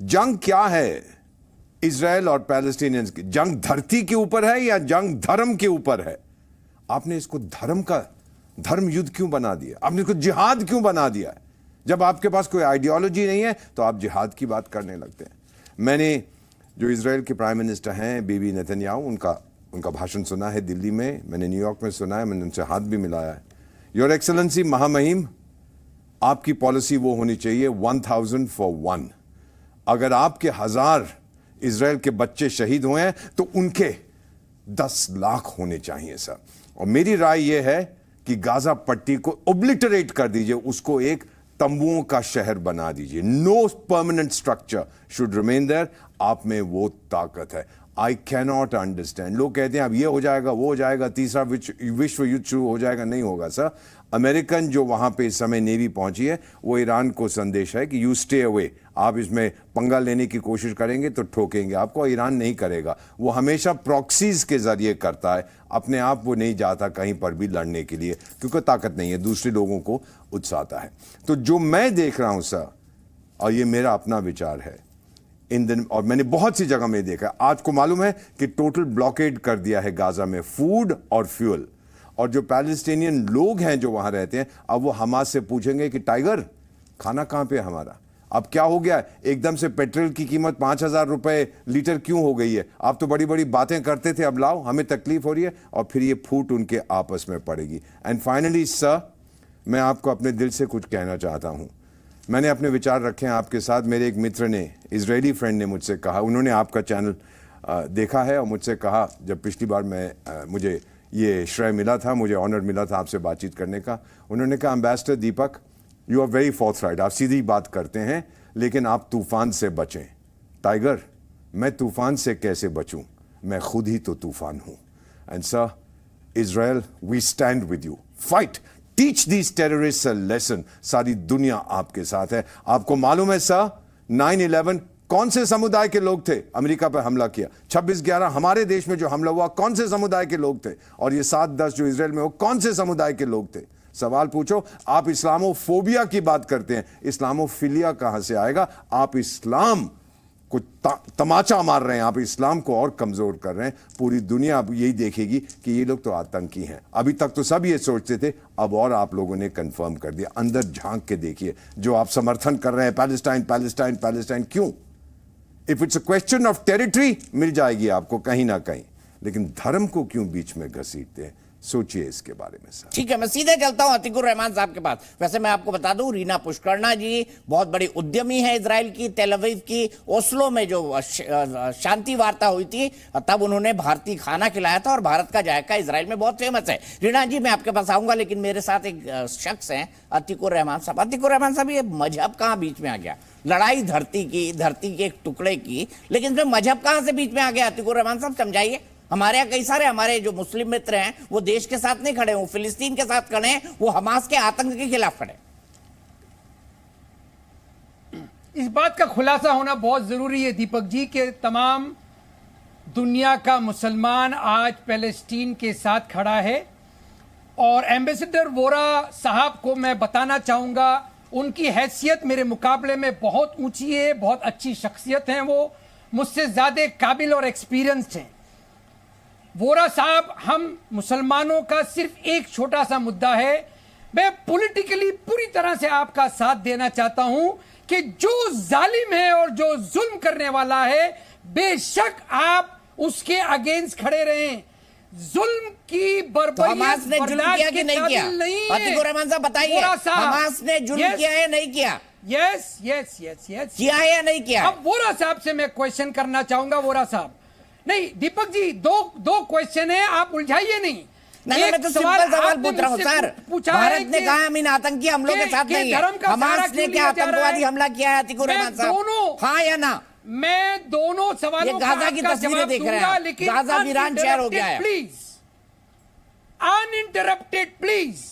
जंग क्या है इजराइल और पैलेस्टीनियंस की? जंग धरती के ऊपर है या जंग धर्म के ऊपर है? आपने इसको धर्म युद्ध क्यों बना दिया? आपने इसको जिहाद क्यों बना दिया है? जब आपके पास कोई आइडियोलॉजी नहीं है तो आप जिहाद की बात करने लगते हैं। मैंने जो इजराइल के प्राइम मिनिस्टर हैं बीबी नेतन्याहू, उनका भाषण सुना है दिल्ली में, मैंने न्यूयॉर्क में सुना है, मैंने उनसे हाथ भी मिलाया है। योर एक्सेलेंसी महामहिम, आपकी पॉलिसी वो होनी चाहिए 1000 for 1। अगर आपके 1000 इजराइल के बच्चे शहीद हुए हैं तो उनके 10 लाख होने चाहिए सर। और मेरी राय यह है कि गाजा पट्टी को ओब्लिटरेट कर दीजिए, उसको एक तंबुओं का शहर बना दीजिए। No permanent structure should remain there. आप में वो ताकत है। I cannot understand. लोग कहते हैं अब ये हो जाएगा, वो हो जाएगा, तीसरा विश्व युद्ध शुरू हो जाएगा। नहीं होगा सर। अमेरिकन जो वहाँ पे इस समय नेवी पहुंची है, वो ईरान को संदेश है कि यू स्टे अवे। आप इसमें पंगा लेने की कोशिश करेंगे तो ठोकेंगे आपको। ईरान नहीं करेगा, वो हमेशा प्रॉक्सीज के जरिए करता है। अपने आप वो नहीं जाता कहीं पर भी लड़ने के लिए, क्योंकि ताकत नहीं है, दूसरे लोगों को उकसाता है। तो जो मैं देख रहा हूं सर, और ये मेरा अपना विचार है, इन दिन, और मैंने बहुत सी जगह में देखा, आज को मालूम है कि टोटल ब्लॉकेड कर दिया है गाजा में, फूड और फ्यूल। और जो पैलेस्टीनियन लोग हैं जो वहां रहते हैं, अब वो हमास से पूछेंगे कि टाइगर खाना कहां पे है हमारा। अब क्या हो गया, एकदम से पेट्रोल की कीमत 5,000 रुपए लीटर क्यों हो गई है। आप तो बड़ी बड़ी बातें करते थे, अब लाओ, हमें तकलीफ हो रही है। और फिर ये फूट उनके आपस में पड़ेगी। एंड फाइनली सर, मैं आपको अपने दिल से कुछ कहना चाहता हूं। मैंने अपने विचार रखे हैं आपके साथ। मेरे एक मित्र ने, इजरायली फ्रेंड ने मुझसे कहा, उन्होंने आपका चैनल देखा है और मुझसे कहा, जब पिछली बार मुझे ये श्रेय मिला था, मुझे ऑनर मिला था आपसे बातचीत करने का, उन्होंने कहा ambassador Deepak, you are very forthright, आप सीधी बात करते हैं, लेकिन आप तूफान से बचें। टाइगर, मैं तूफान से कैसे बचूं, मैं खुद ही तो तूफान हूं। And sir, Israel, we stand with you, fight, teach these terrorist a lesson. सारी दुनिया आपके साथ है। आपको मालूम है सर, 9/11 कौन से समुदाय के लोग थे अमेरिका पर हमला किया? 26/11 हमारे देश में जो हमला हुआ, कौन से समुदाय के लोग थे? और ये 7/10 जो इजराइल में हो, कौन से समुदाय के लोग थे? सवाल पूछो। आप इस्लामोफोबिया की बात करते हैं, इस्लामोफिलिया कहां से आएगा? आप इस्लाम को तमाचा मार रहे हैं, आप इस्लाम को और कमजोर कर रहे हैं। पूरी दुनिया अब यही देखेगी कि ये लोग तो आतंकी हैं। अभी तक तो सब ये सोचते थे, अब और आप लोगों ने कंफर्म कर दिया। अंदर झांक के देखिए, जो आप समर्थन कर रहे हैं पैलेस्टाइन पैलेस्टाइन पैलेस्टाइन, क्यों? If it's a question of territory, मिल जाएगी आपको कहीं ना कहीं, लेकिन धर्म को क्यों बीच में घसीटते हैं? सोचिए इसके बारे में सर। ठीक है, मैं सीधे चलता हूं अतीकुर रहमान साहब के पास। वैसे मैं आपको बता दूं, रीना पुष्करना जी बहुत बड़ी उद्यमी है इजराइल की। तेल अवीव की ओस्लो में जो शांति वार्ता हुई थी, तब उन्होंने भारतीय खाना खिलाया था, और भारत का जायका इजराइल में बहुत फेमस है। रीना जी, मैं आपके पास आऊंगा, लेकिन मेरे साथ एक शख्स हैं, अतीकुर रहमान साहब। अतीकुर रहमान साहब, ये मजहब कहां बीच में आ गया? लड़ाई धरती के एक टुकड़े की, लेकिन इसमें मजहब कहां से बीच में आ गया? अतीकुर रहमान साहब समझाइए। हमारे यहाँ कई सारे हमारे जो मुस्लिम मित्र हैं, वो देश के साथ नहीं खड़े, वो फिलिस्तीन के साथ खड़े हैं, वो हमास के आतंक के खिलाफ खड़े। इस बात का खुलासा होना बहुत जरूरी है दीपक जी, कि तमाम दुनिया का मुसलमान आज पैलेस्टीन के साथ खड़ा है। और एम्बेसडर वोरा साहब को मैं बताना चाहूंगा, उनकी हैसियत मेरे मुकाबले में बहुत ऊंची है, बहुत अच्छी शख्सियत हैं, वो मुझसे ज्यादा काबिल और एक्सपीरियंस्ड हैं। वोरा साहब, हम मुसलमानों का सिर्फ एक छोटा सा मुद्दा है, मैं पॉलिटिकली पूरी तरह से आपका साथ देना चाहता हूं कि जो जालिम है और जो जुल्म करने वाला है, बेशक आप उसके अगेंस्ट खड़े रहें। जुल्म की बर्बरियत हमास ने जुल्म किया कि नहीं किया? अतीकुर रहमान साहब बताइए, हमास ने जुल्म किया या नहीं किया? यस यस यस यस, किया है या नहीं किया? अब वोरा साहब से मैं क्वेश्चन करना चाहूंगा। वोरा साहब, नहीं दीपक जी, दो क्वेश्चन है, आप उलझाइए नहीं। मैं तो सिंपल सवाल पूछ रहा हूं सर। भारत ने कहा हम इन आतंकी हमलों के साथ नहीं है, हमास ने क्या आतंकवादी हमला किया है अतीकुर रहमान साहब? हाँ या ना? मैं दोनों सवालों का गाजा की तस्वीरें देख रहे हैं, लेकिन गाजा वीरान शहर हो गया है। Please uninterrupted please.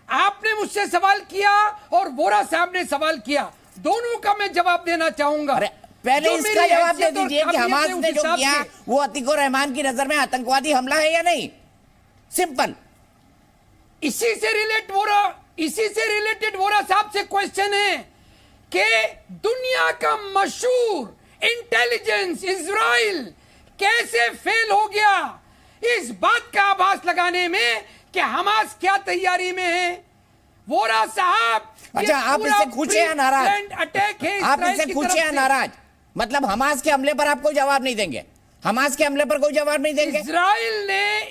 आपने मुझसे सवाल किया और वोरा साहब ने सवाल किया, दोनों का मैं जवाब देना चाहूंगा। पहले इसका जवाब दे दीजिए कि हमास ने जो किया वो अतीकुर रहमान की नजर में आतंकवादी हमला है या नहीं? सिंपल। इसी से रिलेटेड वोरा साहब से क्वेश्चन है कि दुनिया का मशहूर इंटेलिजेंस इजराइल कैसे फेल हो गया, इस बात का आभास लगाने में कि हमास क्या तैयारी में है। वोरा साहब, अच्छा, आप इससे खुश हैं या नाराज? अटैक है, आप इससे खुश हैं या नाराज? मतलब हमास के हमले पर आप कोई जवाब नहीं देंगे? हमास के हमले पर कोई जवाब नहीं देंगे?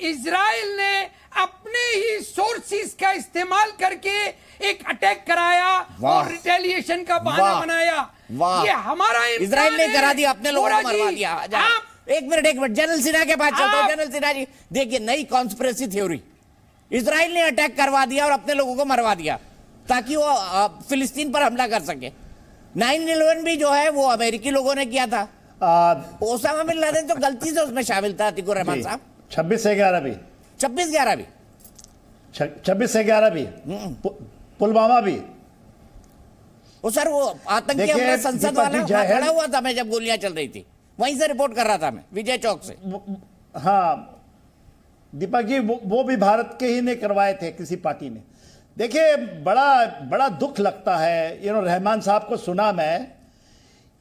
इजराइल ने अपने ही सोर्सेस का इस्तेमाल करके एक अटैक कराया और रिटेलिएशन का बहाना बनाया। ये हमारा इजराइल ने करा दिया, अपने लोगों को मरवा दिया। एक मिनट, जनरल सिन्हा के पास चलता हूं। जनरल सिन्हा जी, देखिए, नई कॉन्स्पिरेसी थ्योरी, इजराइल ने अटैक करवा दिया और अपने लोगों को मरवा दिया ताकि वो फिलिस्तीन पर हमला कर सके। 9/11 भी जो है वो अमेरिकी लोगों ने किया था, ओसामा बिन लादेन तो गलती से उसमें शामिल था, अतीकुर रहमान साहब। 26 से 11 भी, 26/11 भी, 26 से 11 भी, पुलवामा भी। वो सर वो आतंकी हमला संसद वाला खड़ा हुआ था मैं जब गोलियां चल रही थी, वहीं से रिपोर्ट कर रहा था मैं विजय चौक से। हाँ दीपक जी, वो भी भारत के ही ने करवाए थे किसी पार्टी ने। देखिए बड़ा दुख लगता है, रहमान साहब को सुना मैं।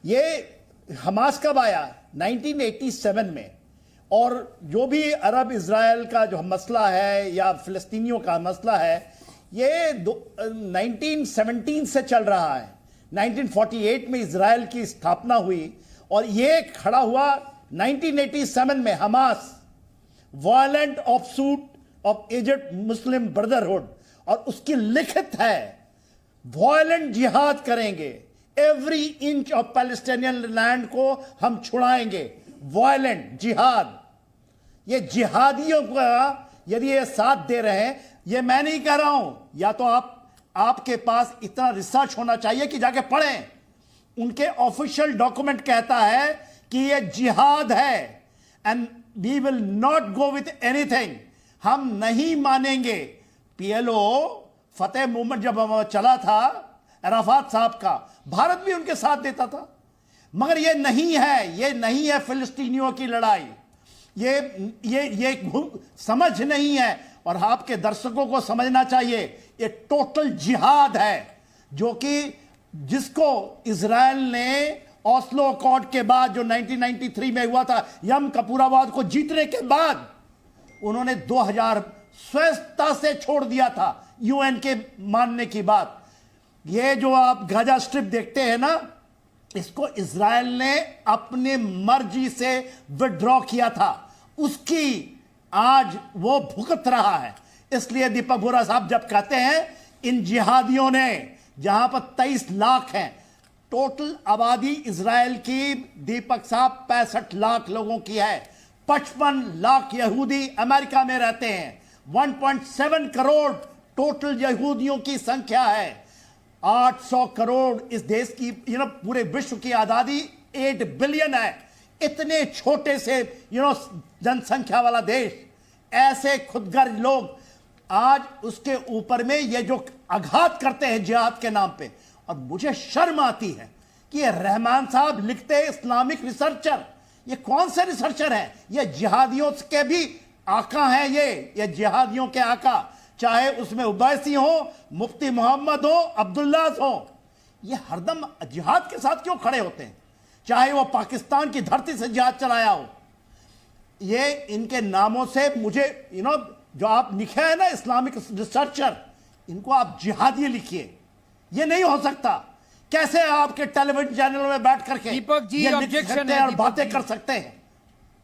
ये हमास कब आया? 1987 में। और जो भी अरब इजराइल का जो मसला है या फिलिस्तीनियों का मसला है, ये 1917 से चल रहा है। 1948 में इजराइल की स्थापना हुई और ये खड़ा हुआ 1987 में। Hamas violent offshoot of Egypt Muslim brotherhood, और उसकी लिखित है वायलेंट जिहाद करेंगे, every inch of Palestinian land को हम छुड़ाएंगे, वायलेंट जिहाद। ये जिहादियों का यदि ये साथ दे रहे हैं, ये मैं नहीं कह रहा हूं, या तो आपके पास इतना रिसर्च होना चाहिए कि जाके पढ़ें। उनके ऑफिशियल डॉक्यूमेंट कहता है कि ये जिहाद है, and we will not go with anything. हम नहीं मानेंगे। पीएलओ फतेह मूवमेंट जब चला था अराफात साहब का, भारत भी उनके साथ देता था। मगर ये नहीं है फिलिस्तीनियों की लड़ाई। ये समझ नहीं है, और आपके दर्शकों को समझना चाहिए ये टोटल जिहाद है, जो कि जिसको इजराइल ने ऑस्लो अकॉर्ड के बाद जो 1993 में हुआ था, यम कपूराबाद को जीतने के बाद उन्होंने 2000 स्वेच्छा से छोड़ दिया था यूएन के मानने की बात। ये जो आप गाजा स्ट्रिप देखते हैं ना, इसको इजराइल ने अपने मर्जी से विड्रॉ किया था, उसकी आज वो भुगत रहा है। इसलिए दीपक बोहरा साहब जब कहते हैं इन जिहादियों ने, जहां पर 23 लाख हैं, टोटल आबादी इजराइल की दीपक साहब 65 लाख लोगों की है। 55 लाख यहूदी अमेरिका में रहते हैं। 1.7 करोड़ टोटल यहूदियों की संख्या है। 800 करोड़ इस देश की, पूरे विश्व की आबादी 8 बिलियन है। इतने छोटे से जनसंख्या वाला देश, ऐसे खुदगर्ज लोग आज उसके ऊपर में ये जो आघात करते हैं जिहाद के नाम पे। और मुझे शर्म आती है कि ये रहमान साहब लिखते हैं इस्लामिक रिसर्चर। ये कौन से रिसर्चर हैं? ये जिहादियों के भी आका हैं। ये जिहादियों के आका, चाहे उसमें उबैसी हो, मुफ्ती मोहम्मद हो, अब्दुल्ला हो, ये हरदम जिहाद के साथ क्यों खड़े होते हैं? चाहे वो पाकिस्तान की धरती से जिहाद चलाया हो। ये इनके नामों से मुझे जो आप लिखे हैं ना इस्लामिक रिसर्चर, इनको आप जिहादी लिखिए। ये नहीं हो सकता। कैसे आपके टेलीविजन चैनलों में बैठ करके दीपक जी ये लिख सकते हैं और बातें कर सकते हैं?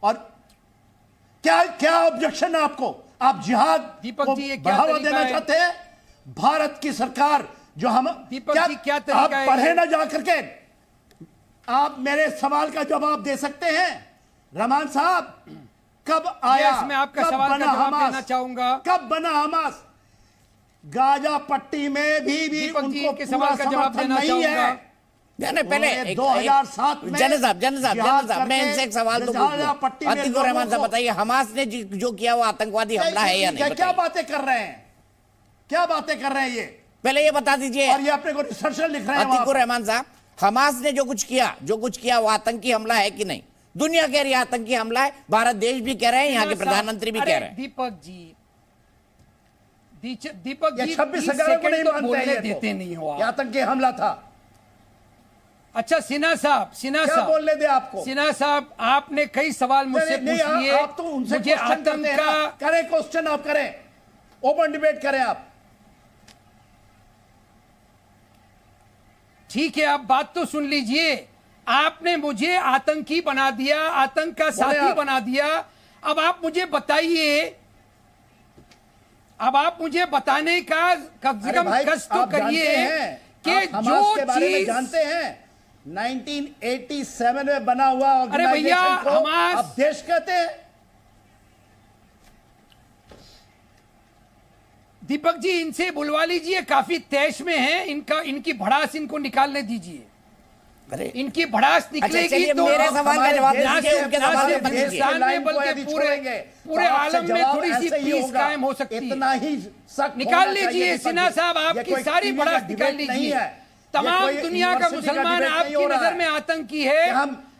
और क्या ऑब्जेक्शन है आपको? आप जिहाद को बढ़ावा देना चाहते हैं? भारत की सरकार जो हम क्या आप पढ़े ना जा करके आप मेरे सवाल का जवाब दे सकते हैं? रहमान साहब, कब आया? मैं आपका सवाल का जवाब देना चाहूंगा। कब बना हमास? गाजा पट्टी में भी उनको के सवाल का जवाब देना चाहूंगा। पहले 2007 में जनसाब मैं इनसे एक सवाल तो अतीकुर रहमान साहब बताइए, हमास ने जो किया वो आतंकवादी हमला है या नहीं? क्या बातें कर रहे हैं? क्या बातें कर रहे हैं ये? पहले ये बता दीजिए। और ये अपने को रिसर्चर लिख रहे हैं अतीकुर रहमान साहब, हमास ने जो कुछ किया वो आतंकी हमला है कि नहीं? दुनिया कह रही है आतंकी हमला है, भारत देश भी कह रहे हैं, यहाँ के प्रधानमंत्री भी कह रहे हैं। दीपक जी 26/11 को नहीं मानते देते नहीं हो, आतंकी हमला था। अच्छा सिन्हा साहब बोलने दे आपको। सिन्हा साहब, आपने कई सवाल मुझसे पूछ लिए। आप तो उनसे क्वेश्चन करें, क्वेश्चन आप करें, ओपन डिबेट करें आप। ठीक है, आप बात तो सुन लीजिए। आपने मुझे आतंकी बना दिया, आतंक का साथी बना दिया। अब आप मुझे बताइए, अब आप मुझे बताने का कम से कम कष्ट तो करिए कि जो के बारे में जानते हैं 1987 में बना हुआ अरे भैया हमास आप देश कहते हैं। दीपक जी इनसे बुलवा लीजिए, काफी तैश में हैं, इनकी भड़ास इनको निकालने दीजिए। इनकी भड़ास निकलेगी तो मेरे सवाल का जवाब दीजिए, उनके सवाल का मत दीजिए। बल्कि पूरे आलम में थोड़ी सी पीस कायम हो सकती है। इतना ही निकाल लीजिए सिन्हा साहब, आपकी सारी भड़ास निकाल लीजिए। तमाम दुनिया का मुसलमान आपकी नजर में आतंकी है।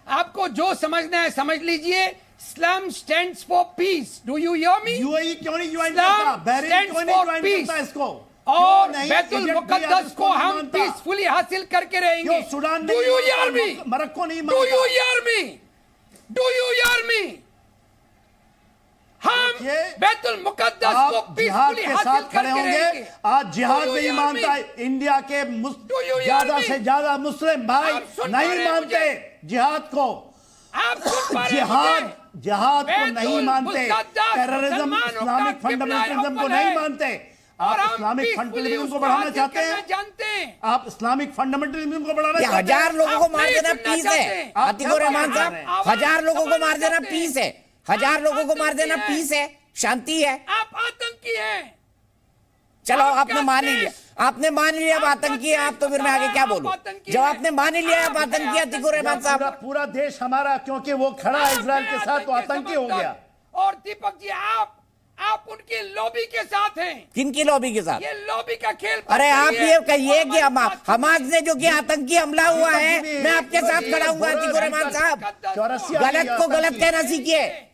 आपको जो समझना है समझ लीजिए। Islam stands for peace. Do you hear me? UAE क्यों नहीं ज्वाइन करता? बहरीन क्यों नहीं ज्वाइन करता इसको? और बैतुल मुकद्दस को हम पीसफुली हासिल करके रहेंगे। Do you hear me? Morocco नहीं मानता। Do you hear me? Do you hear me? हम बैतुल मुकद्दस को पीसफुली हासिल करके रहेंगे। आज जिहाद नहीं मानता इंडिया के ज्यादा से ज्यादा मुस्लिम भाई नहीं मानते जिहाद को। जिहाद को नहीं मानते, टेररिज्म इस्लामिक फंडामेंटलिज्म को नहीं मानते। आप इस्लामिक फंडामेंटलिज्म को बढ़ाना चाहते हैं? आप इस्लामिक फंडामेंटलिज्म को बढ़ाना चाहते हैं? 1000 लोगों को मार देना पीस है अतीकुर रहमान साहब। 1000 लोगों को मार देना पीस है। 1000 लोगों को मार देना पीस है, शांति है। आप आतंकी हैं। चलो आपने मान ही लिया, आपने मान लिया आप आतंकी है। आप तो फिर मैं आगे क्या बोलूं? जब आपने मान ही लिया आप आतंकी अतीकुर रहमान साहब। पूरा देश हमारा क्योंकि वो खड़ा है इजराइल के साथ तो आतंकी हो गया। और दीपक जी आप उनकी लॉबी के साथ हैं। किनकी लॉबी के साथ? ये लॉबी का खेल। अरे आप ये कहिए कि हमास ने जो कि आतंकी हमला हुआ है, मैं आपके साथ खड़ा हूँ अतीकुर रहमान साहब। गलत को गलत कहना सीखिए।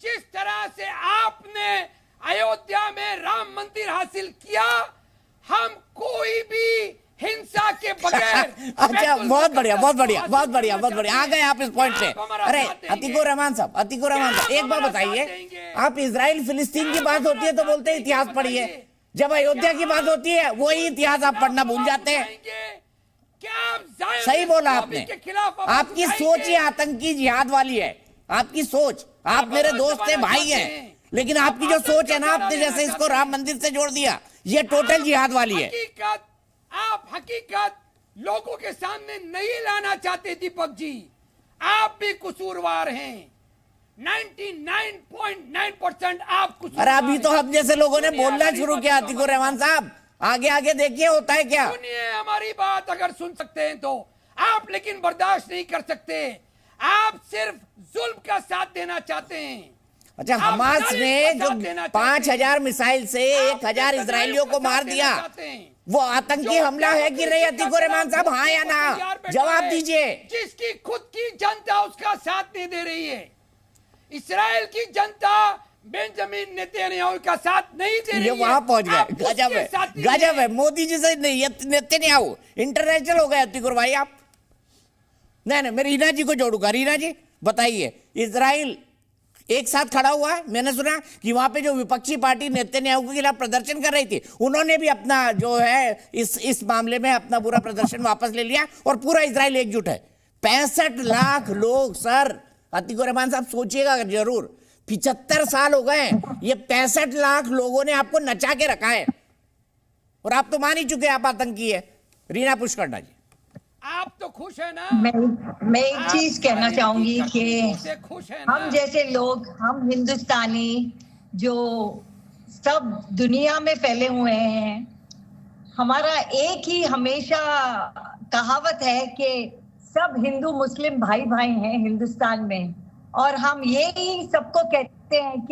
जिस तरह से आपने अयोध्या में राम मंदिर हासिल किया, हम कोई भी हिंसा के बगैर अच्छा, बहुत बढ़िया बहुत बढ़िया बहुत बढ़िया बहुत बढ़िया, आ गए आप इस पॉइंट से। अरे अतीकुर रहमान साहब, अतीकुर रहमान साहब एक बात बताइए, आप इजराइल फिलिस्तीन की बात होती है तो बोलते हैं इतिहास पढ़िए, जब अयोध्या की बात होती है वही इतिहास आप पढ़ना भूल जाते हैं। सही बोला आपने, आपकी सोच ही आतंकी जिहाद वाली है। आपकी सोच, आप मेरे दोस्त हैं, भाई हैं, लेकिन आपकी जो सोच है ना, आपने जैसे इसको राम मंदिर से जोड़ दिया, ये टोटल जिहाद वाली है। आप हकीकत लोगों के सामने नहीं लाना चाहते दीपक जी, आप भी कसूरवार हैं। 99.9% आप कसूरवार। अरे अभी तो हम जैसे लोगों ने बोलना शुरू किया अतीकुर रहमान साहब, आगे आगे देखिए होता है क्या। सुनिए हमारी बात, अगर सुन सकते हैं तो आप, लेकिन बर्दाश्त नहीं कर सकते। आप सिर्फ जुल्म का साथ देना चाहते हैं। अच्छा, हमास ने जो 5000 मिसाइल से 1000 इजरायलियों को मार दिया, वो आतंकी हमला है कि नहीं अतीकुर रहमान साहब? हाँ या ना, जवाब दीजिए। जिसकी खुद की जनता उसका साथ नहीं दे रही है। इस्राएल की जनता बेंजामिन नेतन्याहू का साथ नहीं दे रही है। ये वहां पहुंच गए, गजब है, गजब है। मोदी जी से नहीं, नेतन्याहू इंटरनेशनल हो गए अतीकुर भाई आप। नहीं, मैं रीना जी को जोड़ूंगा। रीना जी बताइए, इजराइल एक साथ खड़ा हुआ है। मैंने सुना कि वहां पे जो विपक्षी पार्टी नेतन्याहू के खिलाफ प्रदर्शन कर रही थी, उन्होंने भी अपना जो है इस मामले में अपना पूरा प्रदर्शन वापस ले लिया और पूरा इजराइल एकजुट है। 65 लाख लोग। सर अतीकुर रहमान साहब सोचिएगा जरूर, 75 साल हो गए, ये 65 लाख लोगों ने आपको नचा के रखा है और आप तो मान ही चुके आप आतंकी है। रीना पुष्करना जी, आप तो खुश है ना? मैं एक चीज कहना चाहूंगी कि हम जैसे लोग, हम हिंदुस्तानी जो सब दुनिया में फैले हुए हैं, हमारा एक ही हमेशा कहावत है कि सब हिंदू मुस्लिम भाई भाई हैं हिंदुस्तान में, और हम यही सबको कहते हैं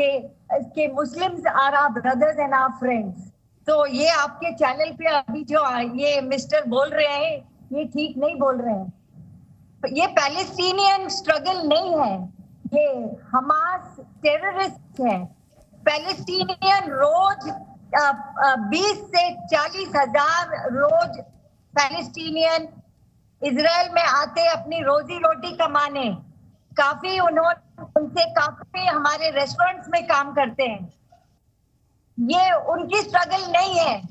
कि Muslims are our brothers and our friends. तो ये आपके चैनल पे अभी जो ये मिस्टर बोल रहे हैं, ये ठीक नहीं बोल रहे हैं। ये पैलेस्टीनियन स्ट्रगल नहीं है, ये हमास टेररिस्ट है। पैलेस्टीनियन रोज 20 से 40 हजार रोज पैलेस्टीनियन इजराइल में आते अपनी रोजी रोटी कमाने। काफी उनसे काफी हमारे रेस्टोरेंट्स में काम करते हैं। ये उनकी स्ट्रगल नहीं है,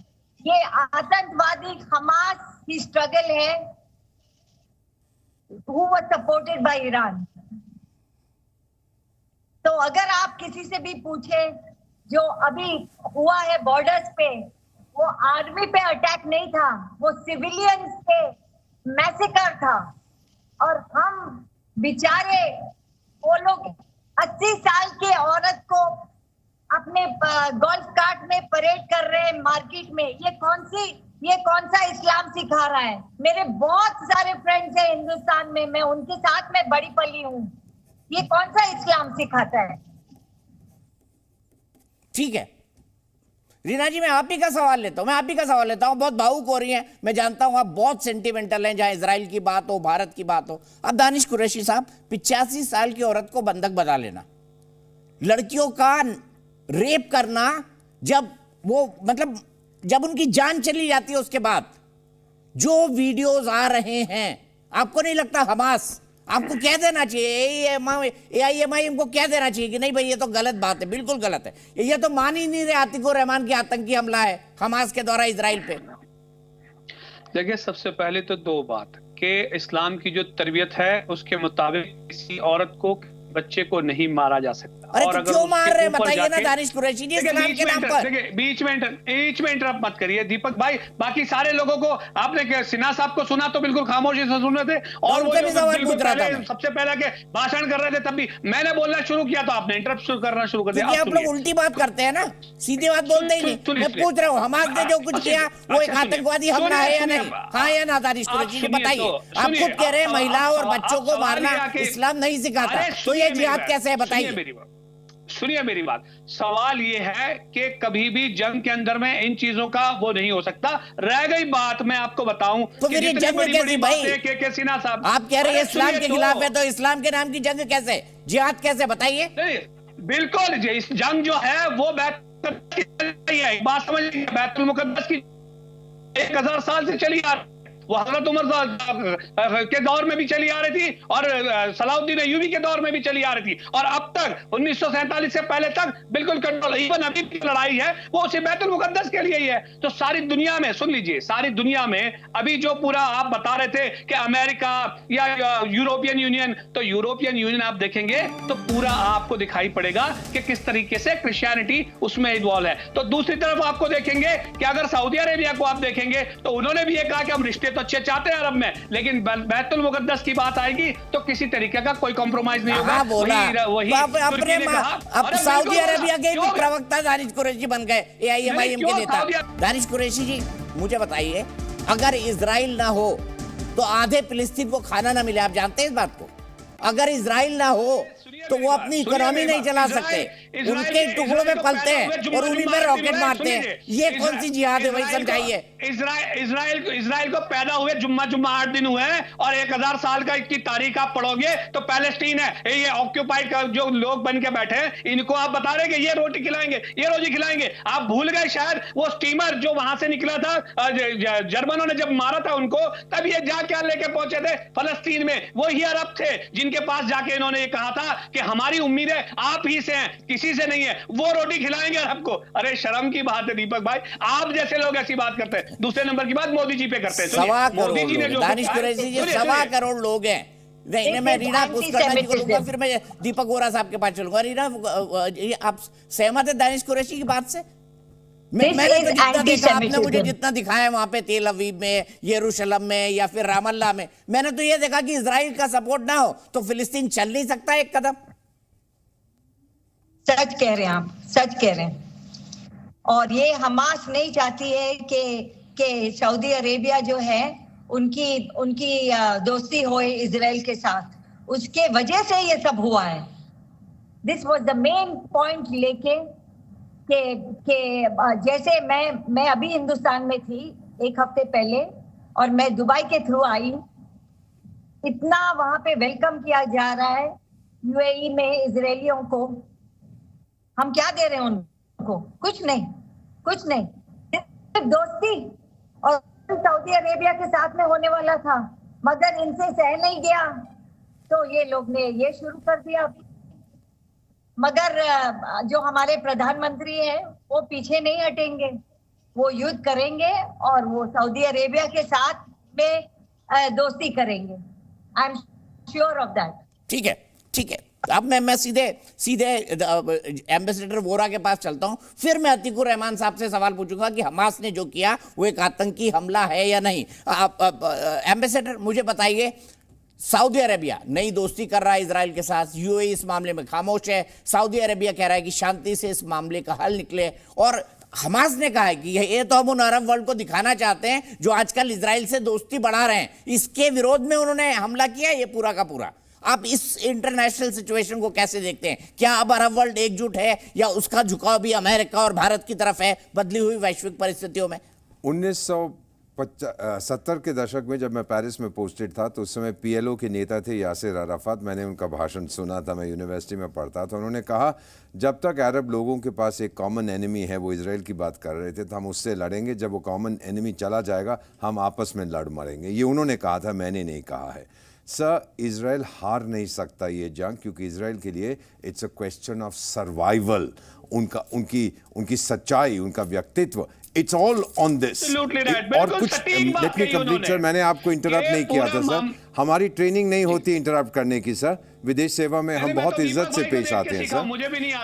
ये आतंकवादी हमास की स्ट्रगल है, who was supported by Iran। तो अगर आप किसी से भी पूछे, जो अभी हुआ है बॉर्डर्स पे, वो आर्मी पे अटैक नहीं था, वो सिविलियंस पे मैसेकर था। और हम बेचारे, वो लोग 80 साल की औरत को अपने गोल्फ कार्ट में परेड कर रहे हैं मार्केट में। ये कौन सी ये कौन सा इस्लाम सिखा रहा है? मेरे बहुत सारे फ्रेंड्स हैं हिंदुस्तान में, मैं उनके साथ में बड़ी पली हूँ। ये कौन सा इस्लाम सिखाता है? ठीक है रीना जी, मैं आप ही का सवाल लेता हूं, बहुत भावुक हो रही हैं, मैं जानता हूं आप बहुत सेंटिमेंटल हैं, जहां इजराइल की बात हो, भारत की बात हो। अब दानिश कुरैशी साहब, 85 साल की औरत को बंधक बना लेना, लड़कियों का रेप करना, जब उनकी जान चली जाती है, उसके बाद जो वीडियोस आ रहे हैं, आपको नहीं लगता हमास आपको कह देना चाहिए, AIMIM को कह देना चाहिए कि नहीं भाई ये तो गलत बात है, बिल्कुल गलत है, ये तो मान ही नहीं रहे आतिकुर रहमान की आतंकी हमला है हमास के द्वारा इजराइल पे? देखिए, सबसे पहले तो दो बात कि इस्लाम की जो तरबियत है उसके मुताबिक किसी औरत को, बच्चे को नहीं मारा जा सकता। अरे और तो अगर क्यों मार रहे हैं बताइए ना दानिश कुरैशी जी, इस्लाम के नाम पर। बीच में इंटरप्ट मत करिए दीपक भाई। बाकी सारे लोगों को आपने सिन्हा साहब को सुना तो बिल्कुल खामोशी से सुन रहे थे, और वो सबसे पहले के भाषण कर रहे थे, तब भी मैंने बोलना शुरू किया तो आपने इंटरप्ट करना शुरू कर दिया। आप लोग उल्टी बात करते हैं ना, सीधी बात बोलते ही नहीं। मैं पूछ रहा हूँ, हमास ने जो कुछ किया वो एक आतंकवादी हमला है या नहीं? हाँ या ना दानिश कुरैशी जी बताइए। आप खुद कह रहे हैं महिलाओं और बच्चों को मारना इस्लाम नहीं सिखाता, तो ये जिहाद कैसे है बताइए? सुनिए मेरी बात, सवाल ये है कि कभी भी जंग के अंदर में इन चीजों का वो नहीं हो सकता। रह गई बात, मैं आपको बताऊं तो फिर ये जंग कैसी भाई? सिन्हा साहब आप कह रहे हैं इस्लाम के खिलाफ है, तो इस्लाम के नाम की जंग कैसे, जिहाद कैसे बताइए? बिल्कुल, इस जंग जो है वो बात समझ, बैतुल मुकद्दस की 1000 साल से चली आ रही, वो हजरत उमर के दौर में भी चली आ रही थी, और सलाउद्दीन अय्यूबी के दौर में भी चली आ रही थी, और अब तक 1947 से पहले तक बिल्कुल कंट्रोल। इवन अभी की लड़ाई है वो उसी बैतुल मुकद्दस के लिए ही है। तो सारी दुनिया में, सुन लीजिए, सारी दुनिया में अभी जो पूरा आप बता रहे थे कि अमेरिका या यूरोपियन यूनियन, तो यूरोपियन यूनियन आप देखेंगे तो पूरा आपको दिखाई पड़ेगा कि किस तरीके से क्रिश्चियनिटी उसमें इन्वॉल्व है। तो दूसरी तरफ आपको देखेंगे कि अगर सऊदी अरेबिया को आप देखेंगे तो उन्होंने भी ये कहा कि हम रिश्ते अच्छे चाहते हैं अरब में, लेकिन बैतुल मुकद्दस की बात आएगी तो किसी तरीके का कोई कॉम्प्रोमाइज नहीं होगा। अब सऊदी अरेबिया के भी प्रवक्ता दानिश कुरैशी बन गए, AIMIM के नेता। दानिश कुरैशी जी मुझे बताइए, अगर इजराइल ना हो तो आधे फिलिस्तीन को खाना ना मिले, आप जानते हैं इस बात को? अगर इजराइल ना हो तो वो अपनी इकोनॉमी नहीं चला सकते, उनके टुकड़ों में पलते हैं और उन्हीं में रॉकेट मारते हैं। ये कौन सी जिहाद है भाई, समझाइए। इजराइल को पैदा हुए जुम्मा 8 दिन हुए हैं, और 1000 साल का की तारीख आप पढ़ोगे तो पैलेस्टीन है, ये ऑक्यूपाइड का जो लोग बन के बैठे हैं, इनको आप बता रहे कि ये रोटी खिलाएंगे, ये रोटी खिलाएंगे। आप भूल गए शायद वो स्टीमर जो वहां से निकला था, जर्मनों ने जब मारा था उनको, तब ये जा क्या लेके पहुंचे थे फलस्तीन में? वो ही अरब थे जिनके पास जाके इन्होंने ये कहा था कि हमारी उम्मीदें आप ही से हैं, किसी से नहीं है, वो रोटी खिलाएंगे आपको। अरे शर्म की बात है दीपक भाई, आप जैसे लोग ऐसी बात करते हैं। दूसरे नंबर की बात मोदी जी पे करते हैं। मोदी जी ने जो दानिश कुरैशी जी 1.25 करोड़ लोग हैं। नहीं, मैं रीना पुष्कर जी को लूंगा, फिर मैं दीपक वोरा साहब के पास चलूंगा। रीना, आप सहमत है दानिश कुरैशी की बात से? मैंने तो जितना देखा, आपने मुझे जितना दिखाया है वहां पे तेल अवीव में, यरूशलेम में या फिर रामल्ला में, मैंने तो ये देखा कि इजराइल का सपोर्ट ना हो तो फिलिस्तीन चल नहीं सकता एक कदम। सच कह रहे हैं आप, सच कह रहे हैं। और ये हमास नहीं चाहती है कि सऊदी अरेबिया जो है उनकी दोस्ती होए इजराइल के साथ, उसके वजह से ये सब हुआ है। This was the main point लेके कि जैसे मैं अभी हिंदुस्तान में थी 1 हफ्ते पहले, और मैं दुबई के थ्रू आई, इतना वहां पे वेलकम किया जा रहा है UAE में इजरायलियों को। हम क्या दे रहे हैं उनको? कुछ नहीं, कुछ नहीं, सिर्फ दोस्ती। और सऊदी अरेबिया के साथ में होने वाला था, मगर इनसे सह नहीं गया तो ये लोग ने ये शुरू कर दिया। मगर जो हमारे प्रधानमंत्री हैं वो पीछे नहीं हटेंगे, वो युद्ध करेंगे और वो सऊदी अरेबिया के साथ में दोस्ती करेंगे। I am sure of that. ठीक है, ठीक है। अब मैं सीधे एम्बेसडर वोरा के पास चलता हूं, फिर मैं अतीकुर रहमान साहब से सवाल पूछूंगा कि हमास ने जो किया वो एक आतंकी हमला है या नहीं। एम्बेसडर मुझे बताइए, सऊदी अरेबिया नई दोस्ती कर रहा है इजराइल के साथ, UAE इस मामले में खामोश है, सऊदी अरेबिया कह रहा है कि शांति से इस मामले का हल निकले, और हमास ने कहा है कि ये तो हम उन अरब वर्ल्ड को दिखाना चाहते हैं जो आजकल इजराइल से दोस्ती बढ़ा रहे हैं, इसके विरोध में उन्होंने हमला किया, ये पूरा का पूरा। आप इस इंटरनेशनल सिचुएशन को कैसे देखते हैं? क्या अब अरब वर्ल्ड एकजुट है या उसका झुकाव भी अमेरिका और भारत की तरफ है बदली हुई वैश्विक परिस्थितियों में? 1970 के दशक में जब मैं पेरिस में पोस्टेड था तो उस समय पीएलओ के नेता थे यासिर अराफात। मैंने उनका भाषण सुना था, मैं यूनिवर्सिटी में पढ़ता था। उन्होंने कहा जब तक अरब लोगों के पास एक कॉमन एनिमी है, वो इजराइल की बात कर रहे थे, तो हम उससे लड़ेंगे। जब वो कॉमन एनिमी चला जाएगा हम आपस में लड़ मरेंगे। ये उन्होंने कहा था, मैंने नहीं कहा है। सर, इजराइल हार नहीं सकता ये जंग, क्योंकि इजराइल के लिए it's a question of survival. उनकी सच्चाई, उनका व्यक्तित्व, इट्स ऑल ऑन दिस। और कुछ लेट मी कंप्लीट सर, मैंने आपको इंटरप्ट नहीं किया था सर। हमारी ट्रेनिंग नहीं होती इंटरप्ट करने की सर। विदेश सेवा में हम बहुत इज्जत से पेश आते हैं सर।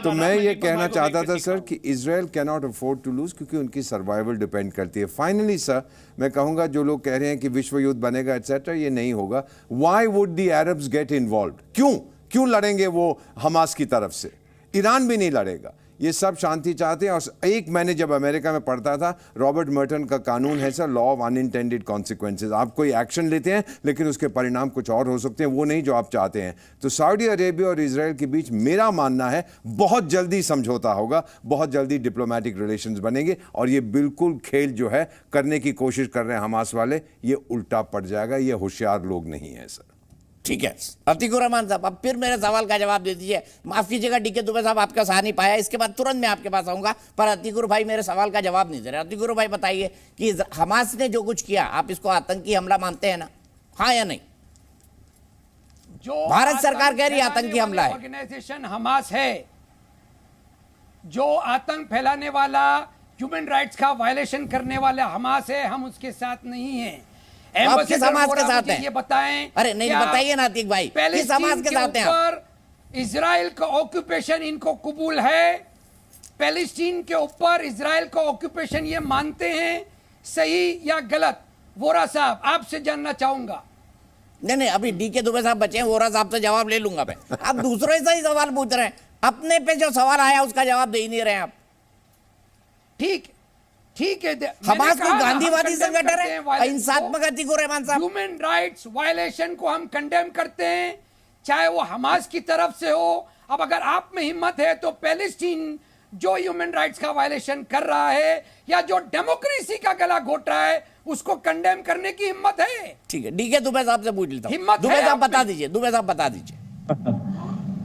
तो मैं ये कहना चाहता था सर कि Israel can not afford to lose, क्योंकि उनकी सर्वाइवल डिपेंड करती है। फाइनली सर, मैं कहूँगा जो लोग कह रहे हैं कि विश्व युद्ध बनेगा एटसेट्रा, ये नहीं होगा। Why would the Arabs get involve? क्यों लड़ेंगे वो हमास की तरफ से? ईरान भी नहीं लड़ेगा। ये सब शांति चाहते हैं। और एक मैंने जब अमेरिका में पढ़ता था, रॉबर्ट मर्टन का कानून है sir, law of unintended consequences. आप कोई एक्शन लेते हैं लेकिन उसके परिणाम कुछ और हो सकते हैं, वो नहीं जो आप चाहते हैं। तो सऊदी अरेबिया और इजराइल के बीच मेरा मानना है बहुत जल्दी समझौता होगा, बहुत जल्दी डिप्लोमेटिक रिलेशंस बनेंगे। और ये बिल्कुल खेल जो है करने की कोशिश कर रहे हैं हमास वाले, ये उल्टा पड़ जाएगा। ये होशियार लोग नहीं है सर। ठीक है अतीकुर रहमान साहब, अब फिर मेरे सवाल का जवाब दे दीजिए। माफ कीजिएगा डीके दुबे साहब, आपका सहा नहीं पाया, इसके बाद तुरंत मैं आपके पास आऊंगा। पर अतीकुर भाई मेरे सवाल का जवाब नहीं दे रहे। अतीकुर भाई बताइए कि हमास ने जो कुछ किया, आप इसको आतंकी हमला मानते हैं ना, हाँ या नहीं? जो भारत सरकार कह रही है आतंकी हमला है। ऑर्गेनाइजेशन हमास है, जो आतंक फैलाने वाला, ह्यूमन राइट्स का वायलेशन करने वाला हमास है, हम उसके साथ नहीं है। किस समाज के साथ हैं? ये बताएं। अरे नहीं बताइए ना अतीक भाई, किस समाज के साथ हैं आप? इजराइल का ऑक्यूपेशन इनको कबूल है? पैलेस्टीन के ऊपर इजराइल का ऑक्यूपेशन ये मानते हैं, सही या गलत? वोरा साहब आपसे जानना चाहूंगा। नहीं अभी डीके दुबे साहब बचे हैं, वोरा साहब से जवाब ले लूंगा मैं। आप दूसरे से ही सवाल पूछ रहे हैं, अपने पे जो सवाल आया उसका जवाब दे ही नहीं रहे आप। ठीक है, हमास को गांधीवादी संगठन है, अहिंसात्मक। अतीकुर रहमान साहब, ह्यूमन राइट्स वायलेशन को हम कंडेम करते हैं, चाहे वो हमास की तरफ से हो। अब अगर आप में हिम्मत है तो पैलेस्टीन जो ह्यूमन राइट्स का वायलेशन कर रहा है या जो डेमोक्रेसी का गला घोट रहा है, उसको कंडेम करने की हिम्मत है? ठीक है, डीके दुबे साहब से पूछ लेता हूं। हिम्मत दुबे साहब बता दीजिए, दुबे साहब बता दीजिए।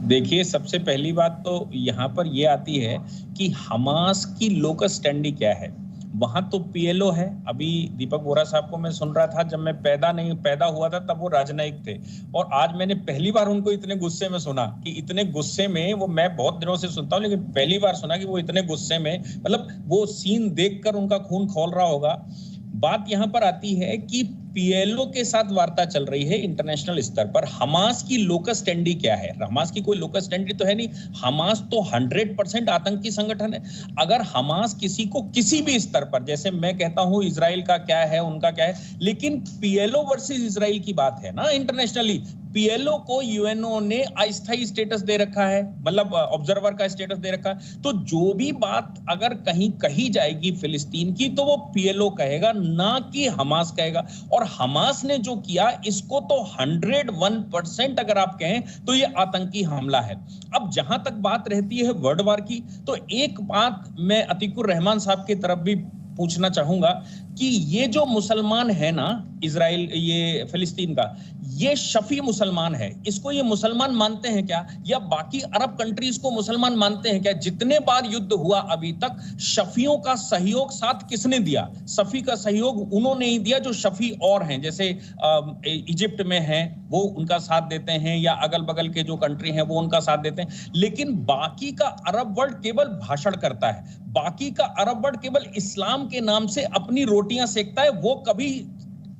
देखिए, सबसे पहली बात तो यहाँ पर ये आती है कि हमास की लोकस स्टैंडी क्या है। वहां तो पीएलओ है। अभी दीपक बोरा साहब को मैं सुन रहा था, जब मैं पैदा हुआ था तब वो राजनयिक थे, और आज मैंने पहली बार उनको इतने गुस्से में सुना कि इतने गुस्से में, वो मैं बहुत दिनों से सुनता हूं लेकिन पहली बार सुना कि वो इतने गुस्से में, मतलब वो सीन देखकर उनका खून खौल रहा होगा। बात यहां पर आती है कि पीएलओ के साथ वार्ता चल रही है इंटरनेशनल स्तर पर। हमास की लोकस स्टैंडी क्या है? हमास की कोई लोकस स्टैंडी तो है नहीं। हमास तो 100% आतंकी संगठन है। अगर हमास किसी को किसी भी स्तर पर, जैसे मैं कहता हूं इजराइल का क्या है, उनका क्या है, लेकिन पीएलओ वर्सेस इजराइल की बात है ना इंटरनेशनली। पीएलओ को यूएनओ ने अस्थायी स्टेटस दे रखा है, मतलब ऑब्जर्वर का स्टेटस दे रखा है। तो जो भी बात अगर कहीं कही जाएगी फिलिस्तीन की, तो वो पीएलओ कहेगा, ना कि हमास कहेगा। और हमास ने जो किया, इसको तो 101% अगर आप कहें तो ये आतंकी हमला है। अब जहां तक बात रहती है वर्ल्ड वार की, तो एक बात मैं अतीकुर रहमान साहब की तरफ भी पूछना चाहूंगा कि ये जो मुसलमान है ना, इजराइल, ये फिलिस्तीन का, ये शफी मुसलमान है। इसको ये मुसलमान मानते हैं क्या, या बाकी अरब कंट्रीज को मुसलमान मानते हैं क्या? जितने बार युद्ध हुआ अभी तक, शफियों का सहयोग साथ किसने दिया? शफी का सहयोग उन्होंने ही दिया जो शफी और हैं, जैसे इजिप्ट में हैं, वो उनका साथ देते हैं, या अगल बगल के जो कंट्री हैं वो उनका साथ देते हैं। लेकिन बाकी का अरब वर्ल्ड केवल भाषण करता है, बाकी का अरब वर्ल्ड केवल इस्लाम के नाम से अपनी रोटियां सेकता है, वो कभी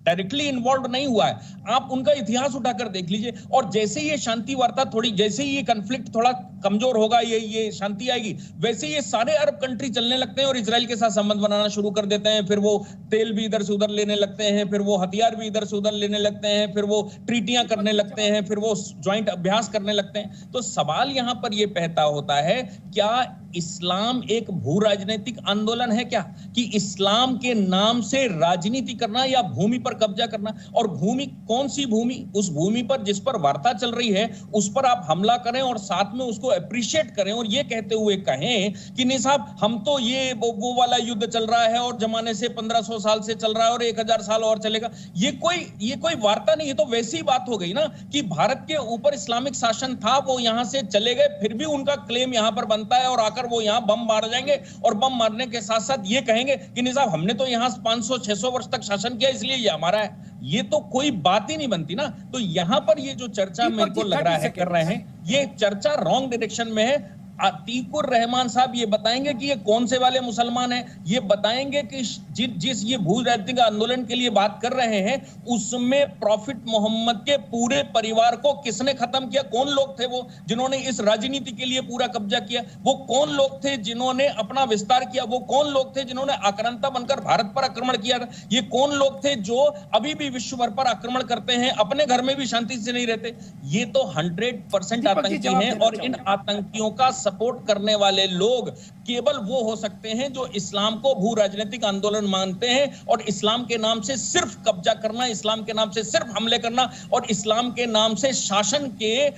डायरेक्टली इन्वॉल्व नहीं हुआ है। आप उनका इतिहास उठाकर देख लीजिए। और जैसे ये शांति वार्ता थोड़ी, जैसे ये कॉन्फ्लिक्ट थोड़ा कमजोर होगा, ये शांति आएगी, वैसे ये सारे अरब कंट्री चलने लगते हैं और इजराइल के साथ संबंध बनाना शुरू कर देते हैं। फिर वो तेल भी इधर से उधर लेने लगते हैं, फिर वो हथियार भी इधर से उधर लेने लगते हैं, फिर वो ट्रीटियां करने लगते हैं, फिर वो ज्वाइंट अभ्यास करने लगते हैं। तो सवाल यहां पर यह पैदा होता है, क्या इस्लाम एक भू राजनीतिक आंदोलन है क्या, कि इस्लाम के नाम से राजनीति करना या भूमि पर कब्जा करना? और भूमि कौन सी भूमि? उस भूमि पर जिस पर वार्ता चल रही है उस पर आप हमला करें और साथ में उसको अप्रिशिएट करें और ये कहते हुए कहें कि नहीं साहब हम तो ये वो वाला युद्ध चल रहा है और जमाने से 1500 साल से चल रहा है और 1000 साल और चलेगा। ये कोई वार्ता नहीं है। तो वैसी बात हो गई ना कि भारत के ऊपर इस्लामिक शासन था, वो यहां से चले गए, फिर भी उनका क्लेम यहां पर बनता है और आकर वो यहां बम मार जाएंगे और बम मारने के साथ साथ ये कहेंगे कि नहीं साहब हमने तो यहां 500-600 वर्ष तक शासन किया इसलिए ये हमारा है। ये तो कोई बात ही नहीं बनती ना। तो यहां पर ये जो चर्चा मेरे को लग रहा है कर रहे हैं, ये चर्चा रॉन्ग डायरेक्शन में है। अतीकुर रहमान साहब ये बताएंगे कि ये कौन से वाले मुसलमान हैं, ये बताएंगे कि जिस ये भू राजनीतिक आंदोलन के लिए बात कर रहे हैं उसमें प्रॉफिट मोहम्मद के पूरे परिवार को किसने खत्म किया? कौन लोग थे वो जिन्होंने इस राजनीति के लिए पूरा कब्जा किया? वो कौन लोग थे जिन्होंने अपना विस्तार किया? वो कौन लोग थे जिन्होंने आक्रांता बनकर भारत पर आक्रमण किया? ये कौन लोग थे जो अभी भी विश्व भर पर आक्रमण करते हैं, अपने घर में भी शांति से नहीं रहते? ये तो 100% आतंकी हैं और इन आतंकियों का सपोर्ट करने वाले लोग केवल वो हो सकते हैं जो इस्लाम को भू राजनीतिक आंदोलन मानते हैं और इस्लाम के नाम से सिर्फ कब्जा करना, इस्लाम के नाम से सिर्फ हमले करना और इस्लाम के नाम से शासन के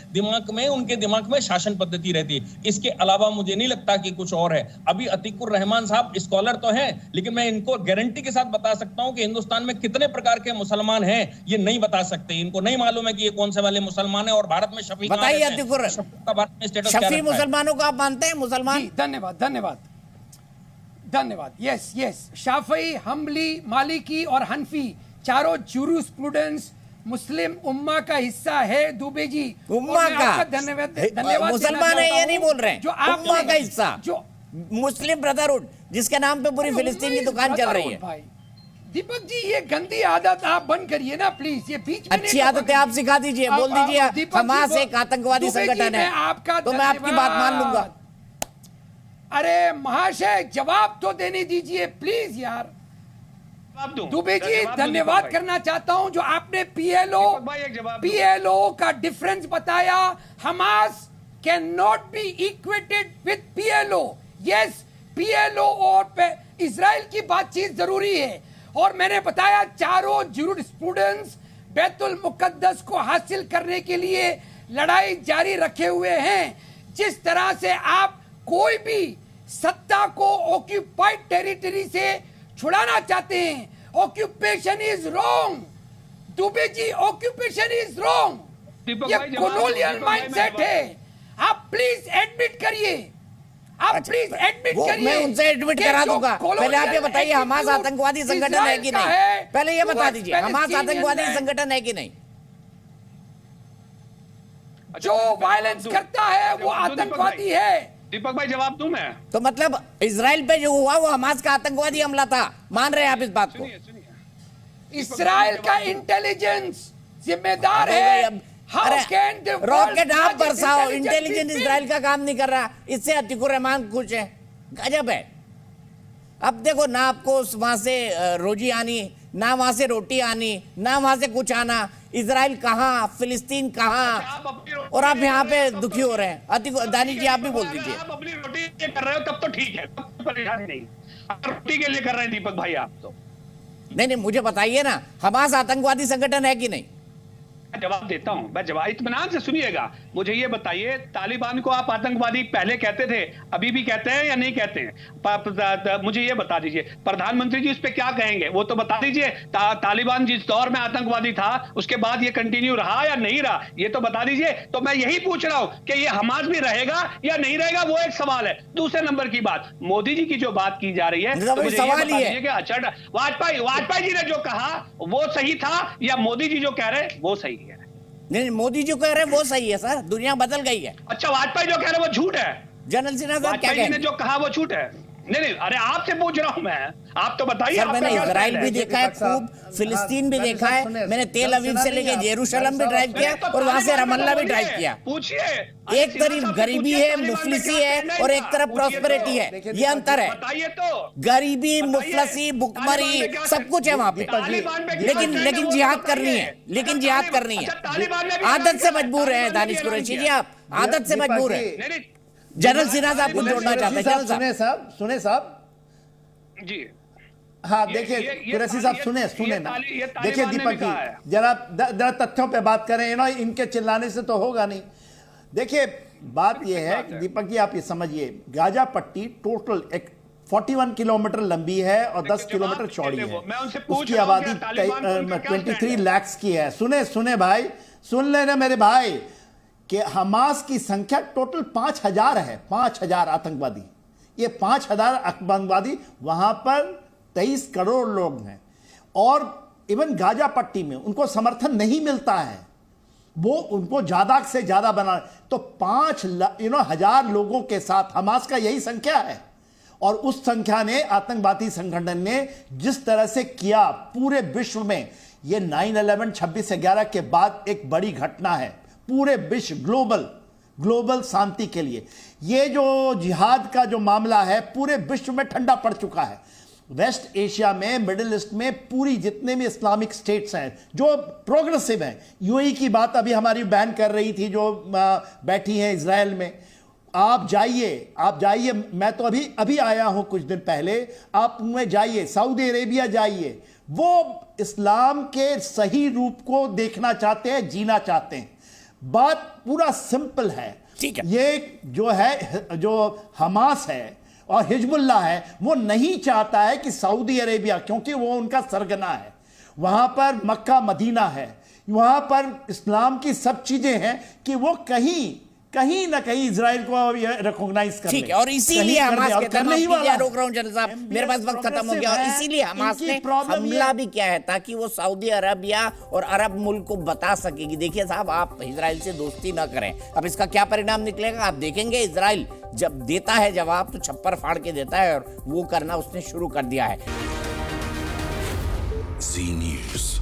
उनके दिमाग में शासन पद्धति रहती है। इसके अलावा मुझे नहीं लगता कि कुछ और है। अभी अतीकुर रहमान साहब स्कॉलर तो हैं, लेकिन मैं इनको गारंटी के साथ बता सकता हूं कि हिंदुस्तान में कितने प्रकार के मुसलमान हैं ये नहीं बता सकते। इनको नहीं मालूम है कि ये कौन से वाले मुसलमान है और भारत में शफी मुसलमानों को आप मानते हैं? मुसलमान धन्यवाद। यस शाफी, हम्बली, मालिकी और हनफी चारों जूरिस्प्रूडेंस मुस्लिम उम्मा का हिस्सा है। दुबे जी उम्मा का धन्यवाद। मुसलमान है ये नहीं बोल रहे हैं, जो उम्मा का हिस्सा, जो मुस्लिम ब्रदरहुड जिसके नाम पे पूरी फिलिस्तीन की दुकान चल रही है। दीपक जी ये गंदी आदत आप बंद करिए ना प्लीज। ये बीच में अच्छी आदतें आप सिखा दीजिए, बोल दीजिए हमास एक आतंकवादी संगठन है तो मैं आपकी बात मान लूंगा। अरे महाशय जवाब तो देने दीजिए प्लीज यार। दुबे जी धन्यवाद करना चाहता हूं जो आपने पीएलओ का डिफरेंस बताया। Hamas can not be equated with PLO. Yes PLO और इजराइल की बातचीत जरूरी है और मैंने बताया चारों जूरिस्प्रूडेंस बैतुल मुकद्दस को हासिल करने के लिए लड़ाई जारी रखे हुए हैं। जिस तरह से आप कोई भी सत्ता को ऑक्यूपाइड टेरिटरी से छुड़ाना चाहते हैं, occupation is wrong. Dubey ji occupation is wrong, ये कॉलोनियल माइंडसेट है। आप प्लीज एडमिट करिए, आप प्लीज एडमिट करिए। मैं उनसे एडमिट करा दूंगा। पहले आप ये बताइए हमास आतंकवादी संगठन है कि नहीं? पहले ये बता दीजिए हमास आतंकवादी संगठन है कि नहीं? जो वायलेंस करता है वो आतंकवादी है। दीपक भाई जवाब दूं मैं? तो मतलब इजराइल पे जो हुआ वो हमास का आतंकवादी हमला था, मान रहे हैं आप इस बात को? इजराइल का इंटेलिजेंस जिम्मेदार है। रॉकेट आप बरसाओ, इंटेलिजेंस इजराइल का काम नहीं कर रहा, इससे अतीकुर रहमान खुश है। गजब है। अब देखो ना आपको वहां से रोजी आनी, ना वहां से रोटी आनी, ना वहां से कुछ आना। इजराइल कहाँ, फिलिस्तीन कहाँ, और आप यहाँ पे दुखी हो रहे हैं। दानिश जी आप भी बोल दीजिए। आप अपनी रोटी के कर रहे हो तब तो ठीक है, तब तो परेशानी नहीं। रोटी के लिए कर रहे हैं दीपक भाई आप तो। नहीं मुझे बताइए ना हमास आतंकवादी संगठन है कि नहीं? जवाब देता हूं मैं। जवाब इत्मीनान से सुनिएगा। मुझे ये बताइए तालिबान को आप आतंकवादी पहले कहते थे, अभी भी कहते हैं या नहीं कहते हैं? मुझे ये बता दीजिए। प्रधानमंत्री जी इस पे क्या कहेंगे वो तो बता दीजिए। तालिबान जिस दौर में आतंकवादी था उसके बाद ये कंटिन्यू रहा या नहीं रहा ये तो बता दीजिए। तो मैं यही पूछ रहा हूं कि ये हमास भी रहेगा या नहीं रहेगा, वो एक सवाल है। दूसरे नंबर की बात, मोदी जी की जो बात की जा रही है तो मुझे ये बता दीजिए कि अच्छा वाजपेयी जी ने जो कहा वो सही था या मोदी जी जो कह रहे हैं वो सही? नहीं मोदी जी कह रहे हैं वो सही है सर, दुनिया बदल गई है। अच्छा वाजपेयी जो कह रहे हैं वो झूठ है? जनरल सिन्हा साहब क्या वाजपेयी ने जो कहा वो झूठ है? नहीं अरे आपसे पूछ रहा हूं मैं, आप तो बताइए। सर मैंने इजराइल भी देखा है खूब, फिलिस्तीन भी देखा है, मैंने तेल अवीव से लेके जेरूशलम भी ड्राइव किया और वहां से रमल्ला भी ड्राइव किया। पूछिए। एक तरफ गरीबी है, मुफलिसी है और एक तरफ प्रॉस्पेरिटी है, ये अंतर है। गरीबी, मुफलसी, भुखमरी सब कुछ है वहां पे, लेकिन जिहाद करनी है, लेकिन जिहाद करनी है। आदत से मजबूर है दानिश कुरैशी जी, आप आदत से मजबूर है। जनरल सिन्हा साहब कुछ जोड़ना चाहते हैं? जनरल सुने साहब जी हाँ, देखिए कुरैशी साहब सुने ना, देखिए दीपक जी जरा तथ्यों पे बात करें ना, इनके चिल्लाने से तो होगा नहीं। देखिए बात यह है कि दीपक जी आप ये समझिए, गाजा पट्टी टोटल एक 41 किलोमीटर लंबी है और 10 किलोमीटर चौड़ी है। उसकी आबादी 23 लाख की है। सुने भाई, सुन लेना मेरे भाई, कि हमास की संख्या टोटल 5000 है, 5000 आतंकवादी। ये 5000 आतंकवादी, वहां पर 23 करोड़ लोग हैं और इवन गाजा पट्टी में उनको समर्थन नहीं मिलता है, वो उनको ज्यादा से ज्यादा बना, तो 5,000 लोगों के साथ हमास का यही संख्या है। और उस संख्या ने, आतंकवादी संगठन ने जिस तरह से किया पूरे विश्व में, ये 9/11 26/11 के बाद एक बड़ी घटना है पूरे विश्व, ग्लोबल शांति के लिए। ये जो जिहाद का जो मामला है पूरे विश्व में ठंडा पड़ चुका है। वेस्ट एशिया में, मिडिल ईस्ट में, पूरी जितने भी इस्लामिक स्टेट्स हैं जो प्रोग्रेसिव हैं, यूएई की बात अभी हमारी बहन कर रही थी जो बैठी हैं इजराइल में, आप जाइए, मैं तो अभी आया हूं कुछ दिन पहले, आप उनमें जाइए, सऊदी अरेबिया जाइए, वो इस्लाम के सही रूप को देखना चाहते हैं, जीना चाहते हैं। बात पूरा सिंपल है। ये जो है, जो हमास है और हिजबुल्लाह है, वो नहीं चाहता है कि सऊदी अरेबिया, क्योंकि वो उनका सरगना है, वहां पर मक्का मदीना है, वहां पर इस्लाम की सब चीजें हैं, कि वो कहीं ना कहीं इजराइल को रिकॉग्नाइज कर, ठीक है। और इसीलिए हमास के रोक रहा हूं जनरल साहब, मेरे पास वक्त खत्म हो गया, और इसीलिए हमास ने हमला भी किया है ताकि वो सऊदी अरबिया और अरब मुल्क को बता सके कि देखिए साहब, आप इजराइल से दोस्ती ना करें। अब इसका क्या परिणाम निकलेगा आप देखेंगे। इजराइल जब देता है जवाब तो छप्पर फाड़ के देता है, और वो करना उसने शुरू कर दिया है। जी न्यूज़।